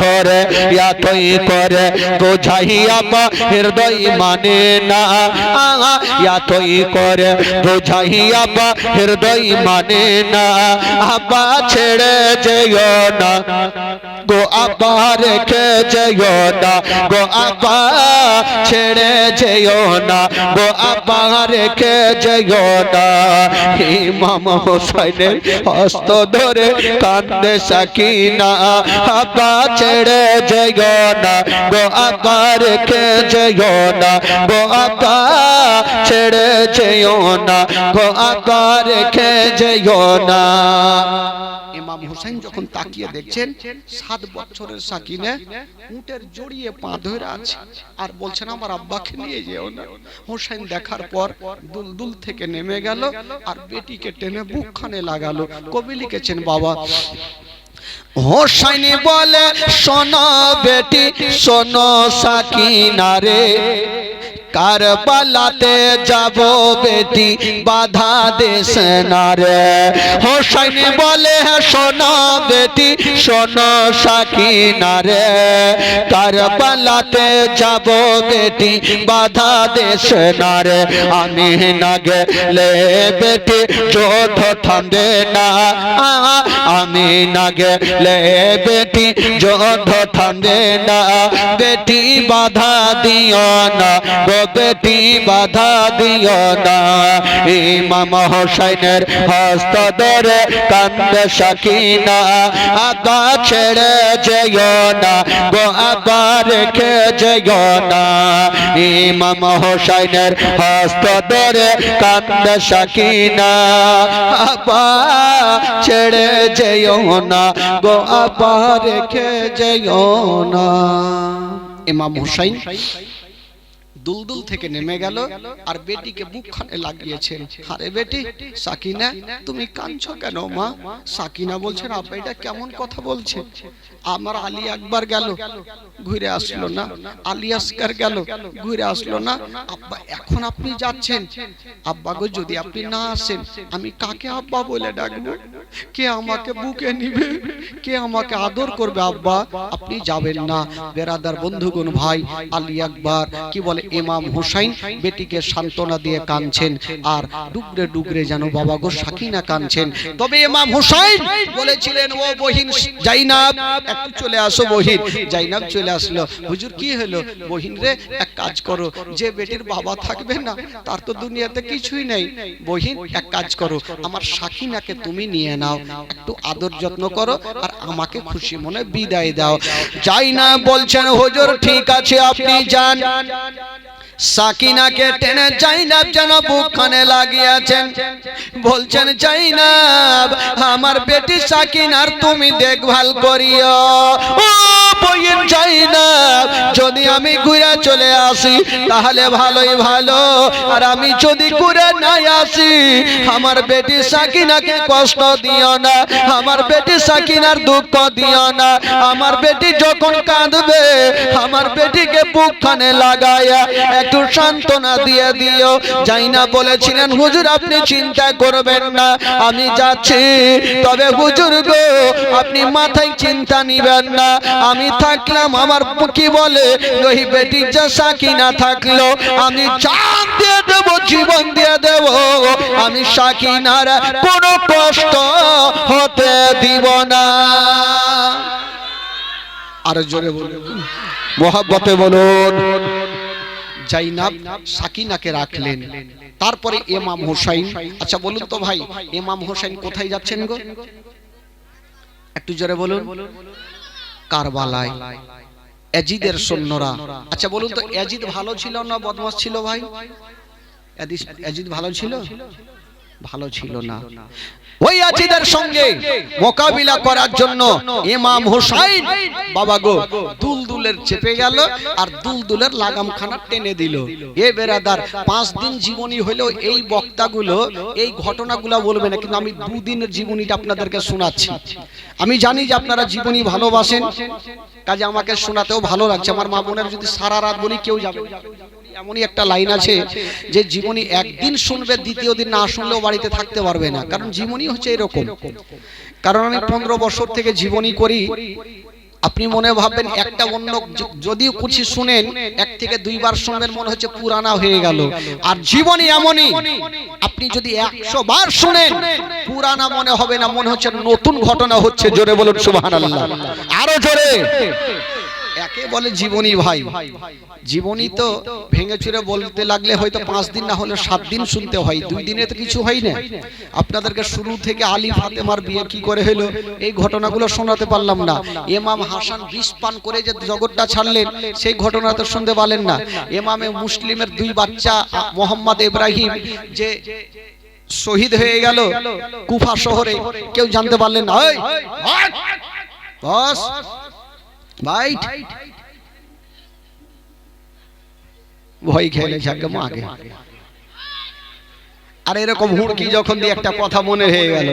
ধরে। এতই করে বোঝাইয়া বা হৃদয় মানে না, এতই করে বোঝাইয়া বা হৃদয় মানে না, আব্বা ছেড়ে যেও না গো, আব্বা রেখে যেও না গো, আব্বা ছেড়ে যেও না গো, আব্বা রেখে যেও না। ইমাম হোসেনের হস্ত ধরে কান্দে সাকিনা, আব্বা ছেড়ে যেও না গো, আব্বা রেখে যেও না গো, আব্বা ছেড়ে যেও না গো, আব্বা রেখে যেও না। ইমাম হোসেন যখন তাকিয়ে দেখছেন, 7 বছরের সাকিনা উটের জড়িয়ে পা ধরে আছে, আর বলছেন, আমার আব্বাকে নিয়ে যেও না। হোসেন দেখার পর দুলদুল থেকে নেমে গেল, আর বেটিকে টেনে বুকখানে লাগালো। কবি লিখেছেন, বাবা, হোসেন বলে, শোনো বেটি, শোনো সাকিনা রে, কারবালাতে যাব বেটি বাধা দেশ না রে হোসেন বলে শোনো বেটি শোনো সাকিনা রে কারবালাতে যাব বেটি বাধা দেশ না রে আমি না গেলে বেটি যুদ্ধ থামবে না আমি না গেলে বেটি যুদ্ধ থামবে না বেটি বাধা দিও না গো বেটি বাধা দিও না ইমাম হোসেনের হস্ত ধরে কান্দে সাকিনা আকা ছেড়ে যেও না গো আকা রেখে যেও না ইমাম হোসেনের হস্ত ধরে কান্দে সাকিনা আপা ছেড়ে যেও না গো আপা রেখে যেও না ইমাম হোসেন দুলদুল থেকে নেমে গেল আর বেটিকে বুকখানে লাগিয়েছেন আরে বেটি সাকিনা তুমি কাঁদছো কেন মা সাকিনা বলছেন আব্বা এটা কেমন কথা বলছে আমার আলী আকবর গেল ঘুরে আসলো না আলী আসকার গেল ঘুরে আসলো না আব্বা এখন আপনি যাচ্ছেন আব্বা গো যদি আপনি না আসেন আমি কাকে আব্বা বলে ডাকবো কে আমাকে বুকে নিবে কে আমাকে আদর করবে আব্বা আপনি যাবেন না বেরাদার বন্ধুগণ ভাই আলী আকবর কি বলে ইমাম হোসেন বেটিকে সান্ত্বনা দিয়ে কাঁদছেন আর ডুগরে ডুগরে যেন বাবা গো সাকিনা কাঁদছেন তবে ইমাম হোসেন বলেছিলেন ও বহিন জাইনাব একটু চলে আসো বহিন জাইনাব চলে আসলো হুজুর কি হলো বহিন রে এক কাজ করো যে বেটির বাবা থাকবে না তার তো দুনিয়াতে কিছুই নেই বহিন এক কাজ করো আমার সাকিনাকে তুমি নিয়ে নাও একটু আদর যত্ন করো আর আমাকে খুশি মনে বিদায় দাও জাইনাব বলছেন হুজুর ঠিক আছে আপনি যান সাকিনাকে টেনে জাইনাব যেন বুকখানে লাগিয়েছেন বলছেন জাইনাব আমার বেটি সাকিনার তুমি দেখভাল করিও ও বইন জাইনাব যদি আমি ঘুরে চলে আসি তাহলে ভালোই ভালো আর আমি যদি ঘুরে না আসি আমার বেটি সাকিনাকে কষ্ট দিও না আমার বেটি সাকিনার দুঃখ দিও না আমার বেটি যখন কাঁদবে আমার বেটিকে বুকখানে লাগায়া একটু সান্ত্বনা দিয়ে দিও জাইনা বলেছিলেন হুজুর আপনি চিন্তা করবেন না আমি যাচ্ছি তবে হুজুর গো আপনি মাথায় চিন্তা নিবেন না আমি থাকলাম আমার কি বলে ওই বেটি যে সাকিনা থাকলো আমি জান দিয়ে দেব জীবন দিয়ে দেব আমি সাকিনার কোনো কষ্ট হতে দিব না আর জোরে বলুন মোহাব্বতে বলুন জাইনাব সাকিনাকে রাখলেন তারপরে ইমাম হোসেন আচ্ছা বলুন তো ভাই ইমাম হোসেন কোথায় যাচ্ছেন গো একটু জোরে বলুন কারবালায় ইয়াজিদের সৈন্যরা আচ্ছা বলুন তো ইয়াজিদ ভালো ছিল না বদমাশ ছিল ভাই ইয়াজিদ ভালো ছিল ভালো ছিল না ওই ইয়াজিদের সঙ্গে মোকাবিলা করার জন্য ইমাম হোসেন বাবা গো দুলদুলের চেপে গেল আর দুলদুলের লাগামখানা টেনে দিল এ বেরাদার 5 দিন জীবনী হলো এই বক্তাগুলো এই ঘটনাগুলো বলবে না কিন্তু আমি 2 দিনের জীবনীটা আপনাদেরকে শোনাচ্ছি আমি জানি যে আপনারা জীবনী ভালোবাসেন কাজে আমাকে শোনাতেও ভালো লাগছে আমার মা বোনের যদি সারা রাত বলি কেউ যাবে এমনই একটা লাইন আছে যে জীবনী একদিন শুনবে দ্বিতীয় দিন না শুনলেও বাড়িতে থাকতে পারবে না কারণ জীবনী হচ্ছে এরকম কারণ আমি 15 বছর থেকে জীবনী করি আপনি মনে ভাববেন একটা অন্য যদিও কিছু শুনেন 1 থেকে 2 বার শুনবেন মনে হচ্ছে পুরানা হয়ে গেল আর জীবনী এমনই আপনি যদি 100 বার শুনেন পুরানা মনে হবে না মনে হচ্ছে নতুন ঘটনা হচ্ছে জোরে বলুন সুবহানাল্লাহ আরো জোরে একে বলে জীবনী ভাই জীবনী তো ভেঙে চুরে বলতে লাগলে হয়তো 5 দিন না হলে 7 দিন শুনতে হয় 2 দিনে তো কিছু হয় না আপনাদেরকে শুরু থেকে আলী ফাতেমার বিয়ে কি করে হলো এই ঘটনাগুলো শোনাতে পারলাম না ইমাম হাসান বিষ পান করে যে জগৎটা ছাড়লেন সেই ঘটনা তো শুনতে পারলেন না ইমামে মুসলিমের 2 বাচ্চা মোহাম্মদ ইব্রাহিম যে শহীদ হয়ে গেল কুফা শহরে কেউ জানতে পারলেন না ওই বস ভাই ভয় খেলে যাকে মাগে আর এরকম হুড়কি যখন দিয়ে একটা কথা মনে হয়ে গেল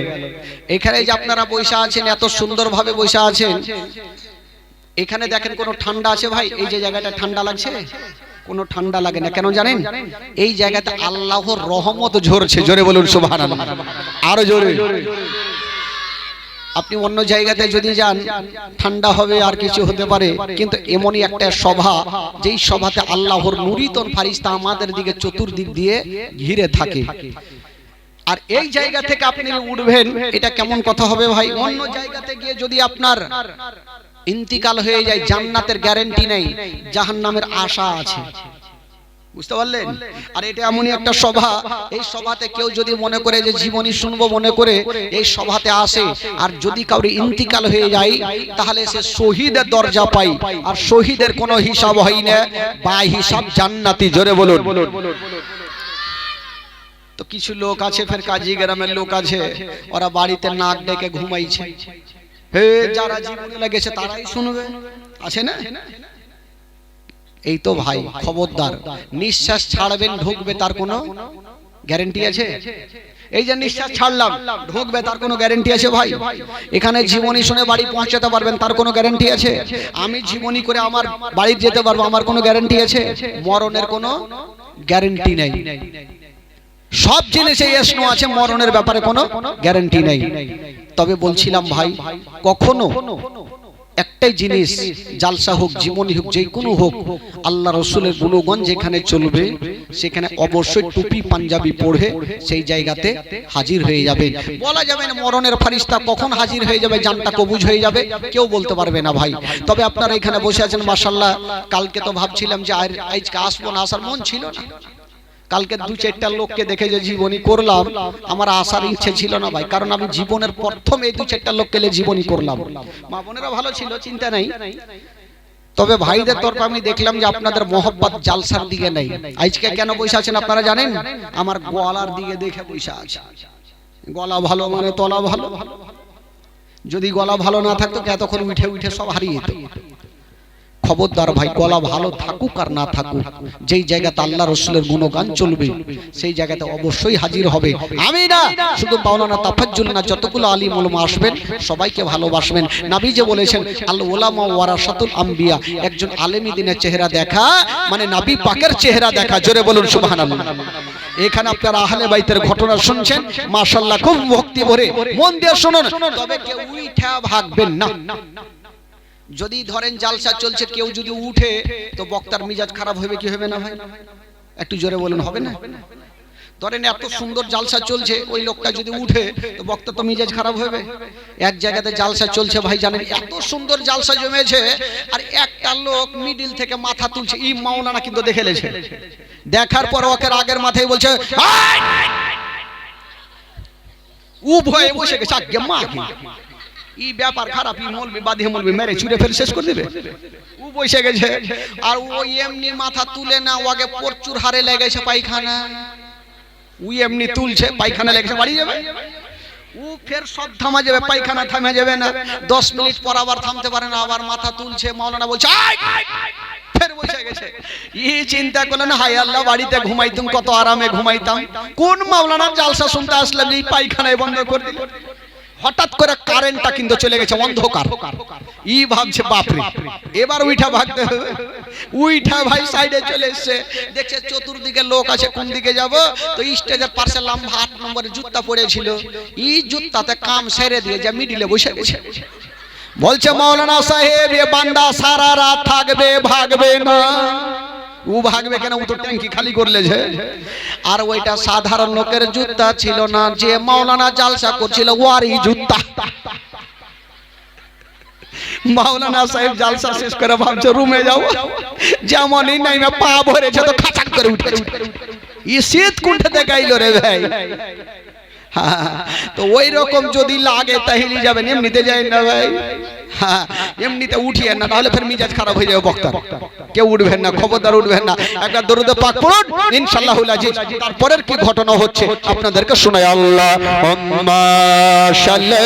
এখানে যে আপনারা বৈশা আছেন এত সুন্দরভাবে বৈশা আছেন এখানে দেখেন কোনো ঠান্ডা আছে ভাই এই যে জায়গাটা ঠান্ডা লাগছে কোনো ঠান্ডা লাগে না, কেন জানেন? এই জায়গাতে আল্লাহর রহমত ঝরছে। জোরে বলুন সুবহানাল্লাহ, আরো জোরে। আপনি অন্য জায়গাতে যদি যান ঠান্ডা হবে আর কিছু হতে পারে, কিন্তু এমনই একটা সভা, যেই সভাতে আল্লাহর নুরিতন ফারিস্তা আমাদের দিকে চতুর্দিক দিয়ে ঘিরে থাকে। আর এই জায়গা থেকে আপনি উঠবেন, এটা কেমন কথা হবে ভাই? অন্য জায়গাতে গিয়ে যদি আপনার ইন্তিকাল হয়ে যায়, জান্নাতের গ্যারান্টি নেই, জাহান্নামের আশা আছে। বুঝতে পারলেন? আর এটা এমনই একটা সভা, এই সভাতে কেউ যদি মনে করে যে জীবনী শুনবো মনে করে এই সভাতে আসে, আর যদি কাউরি ইন্তিকাল হয়ে যায়, তাহলে সে শহীদের দরজা পায়। আর শহীদের কোনো হিসাব হয় না, বা হিসাব জান্নাতি। জোরে বলুন। তো কিছু লোক আছে, ফের কাজী গ্রামের লোক আছে, ওরা বাড়িতে নাক ডেকে ঘুমাইছে। হে, যারা জীবনে লেগেছে তারাই শুনবে, আছে না? এই তো ভাই, খবরদার, নিঃশ্বাস ছাড়বেন ঢুকবে, তার কোনো গ্যারান্টি আছে? এই যে নিঃশ্বাস ছাড়লাম ঢুকবে, তার কোনো গ্যারান্টি আছে ভাই? এখানে জীবনী শুনে বাড়ি পৌঁছাতে পারবেন, তার কোনো গ্যারান্টি আছে? আমি জীবনী করে আমার বাড়ি যেতে পারবো, আমার কোনো গ্যারান্টি আছে? মরণের কোনো গ্যারান্টি নেই। সব জিনিসে প্রশ্ন আছে, মরণের ব্যাপারে কোনো গ্যারান্টি নেই। তবে বলছিলাম ভাই, কখনো একটাই জিনিস, জালসা হোক, জীবনী হোক, যে কোনো হোক, আল্লাহ রসুলের গুণগান যেখানে চলবে, সেখানে অবশ্যই টুপি পাঞ্জাবি পরে সেই জায়গাতে হাজির হয়ে যাবে। বলা যাবে না মরণের ফারিস্তা কখন হাজির হয়ে যাবে, জানটা কবুজ হয়ে যাবে, কেউ বলতে পারবে না ভাই। তবে আপনারা এখানে বসে আছেন মাশাআল্লাহ। কালকে তো ভাবছিলাম যে আজকে আসবো না, আসার মন ছিল না। কালকে দু চারটা লোককে দেখে যে জীবনী করলাম, আমার আসার ইচ্ছে ছিল না ভাই, কারণ আমি জীবনের প্রথম এই দু চারটা লোককে জীবনী করলাম। মা বোনেরা ভালো ছিল, চিন্তা নাই। তবে ভাইদের তরফে আমি দেখলাম যে আপনাদের মহব্বত জালসার দিকে নেই। আজকে কেন বসে আছেন আপনারা জানেন? আমার গলার দিকে দেখে বসে আছে। গলা ভালো মানে তলা ভালো। যদি গলা ভালো না থাকতো এতক্ষণ উঠে উঠে সব হারিয়ে যেত। খবরদার ভাই, গলা ভালো থাকুক আর না থাকুক, যেই জায়গাতে আল্লাহ রসুলের গুণগান চলবে সেই জায়গাতে অবশ্যই হাজির হবে। আমি না শুধু মাওলানা তাফাজ্জুল না, যতগুলো আলিম উলামা আসবেন সবাইকে ভালোবাসবেন। নবী যে বলেছেন আল উলামা ওয়ারাসাতুল আম্বিয়া, একজন আলেমী দিনের চেহারা দেখা মানে নবী পাকের চেহারা দেখা। জোরে বলুন সুবহানাল্লাহ। এখানে আপনারা আহলে বাইতের ঘটনা শুনছেন, মাশাআল্লাহ, খুব ভক্তি ভরে মন দিয়ে শুনুন। তবে কেউ উঠা ভাগবেন না। যদি ধরেন জালসা চলছে, কেউ যদি উঠে, তো বক্তার মিজাজ খারাপ হবে কি হবে না ভাই? একটু জোরে বলুন, হবে না? ধরেন এত সুন্দর জালসা চলছে, ওই লোকটা যদি উঠে, তো বক্তা তো মিজাজ খারাপ হবে। এক জায়গাতে জালসা চলছে ভাই, জানেন এত সুন্দর জালসা জমেছে, আর একটা লোক মিডিল থেকে মাথা তুলছে। ই মাওলানা কিন্তু দেখে লেছে, দেখার পর ওকে আগের মাথায় বলছে উ ভয়ে বসে গেছে, আগে মা ই ব্যাপার খারাপ, ই মলবি বাদিয়ে মলবি মেরে চুরে ফেলে শেষ করে দিবে। ও বসে গেছে, আর ও এমনি মাথা তুলে না, ওকে প্রচুর হারে লেগেছে পায়খানা। ও এমনি তুলছে, পায়খানা লেগেছে, বাড়ি যাবে। ও ফের সব থামা যাবে, পায়খানা থামা যাবে না। 10 মিনিট পর আবার থামতে পারে না, আবার মাথা তুলছে। মাওলানা বলছে ফের বসে গেছে। ই চিন্তা করলেন, হায় আল্লাহ, বাড়িতে ঘুমাইতাম কত আরামে ঘুমাইতাম, কোন মাওলানার জালসা শুনতে আসলাম এই পায়খানায় বন্ধ করে দিল। হঠাৎ করে কারেন্টটা কিন্তু চলে গেছে, অন্ধকার। ই ভাবছে বাপরে, এবার উঠা ভাগতে হবে। উঠা ভাই সাইডে চলে এসছে, দেখছে চতুর্দিকে লোক আছে, কোন দিকে যাব? তো স্টেজের পাশে লম্বা 8 নম্বরের জুতা পড়েছিল, ই জুতাতে কাম সেরে দিয়ে যা মিডিলে বসে গেছে। বলছে মাওলানা সাহেব, এ বান্দা সারা রাত থাকবে, ভাগবে না। ও ভাগবে কেন? ও তো ট্যাঙ্কি খালি করলেছে। আর ওইটা সাধারণ লোকের জুতা ছিল না, যে মাওলানা জালসা করছিল ওয়ারই জুতা। মাওলানা সাহেব জালসা শেষ করে ভাবছে রুমে যাও, যেমনই নাই না পা ভরেছে তো খাচাক করে উঠে। ই শীত কুণ্ঠে দেখাইলো রে ভাই। তো ওই রকম যদি লাগে তাহলে যাবেন, এমনিতে যায় না ভাই। হ্যাঁ, এমনিতে উঠিয়ে না, তাহলে ফের মিজাজ খারাপ হয়ে যাবে বক্তার। কেউ উঠবেন না, খবরদার উঠবেন না। একটা দরুদ পাক পড়ুন ইনশাআল্লাহুল আজিজ। তারপরের কি ঘটনা হচ্ছে আপনাদেরকে শোনাই। আল্লাহুম্মা সাল্লি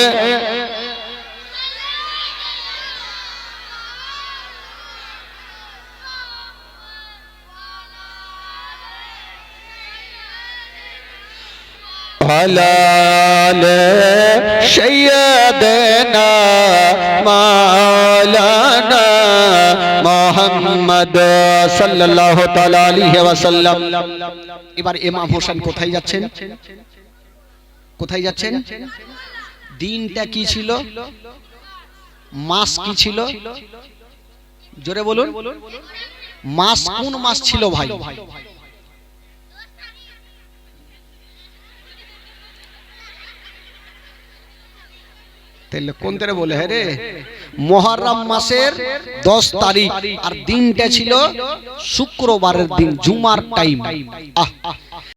আলা সাইয়্যিদিনা মাওলানা মুহাম্মদ সাল্লাল্লাহু তাআলা আলাইহি ওয়াসাল্লাম। এবার ইমাম হোসেন কোথায় যাচ্ছেন? কোথায় যাচ্ছেন? দিনটা কি ছিল? মাস কি ছিল? জোরে বলুন। মাস কোন মাস ছিল ভাই? তাহলে কোন তারে বলে? হ্যাঁ রে, মুহররম মাসের 10 তারিখ, আর দিনটা ছিল শুক্রবারের দিন, জুমার টাইম।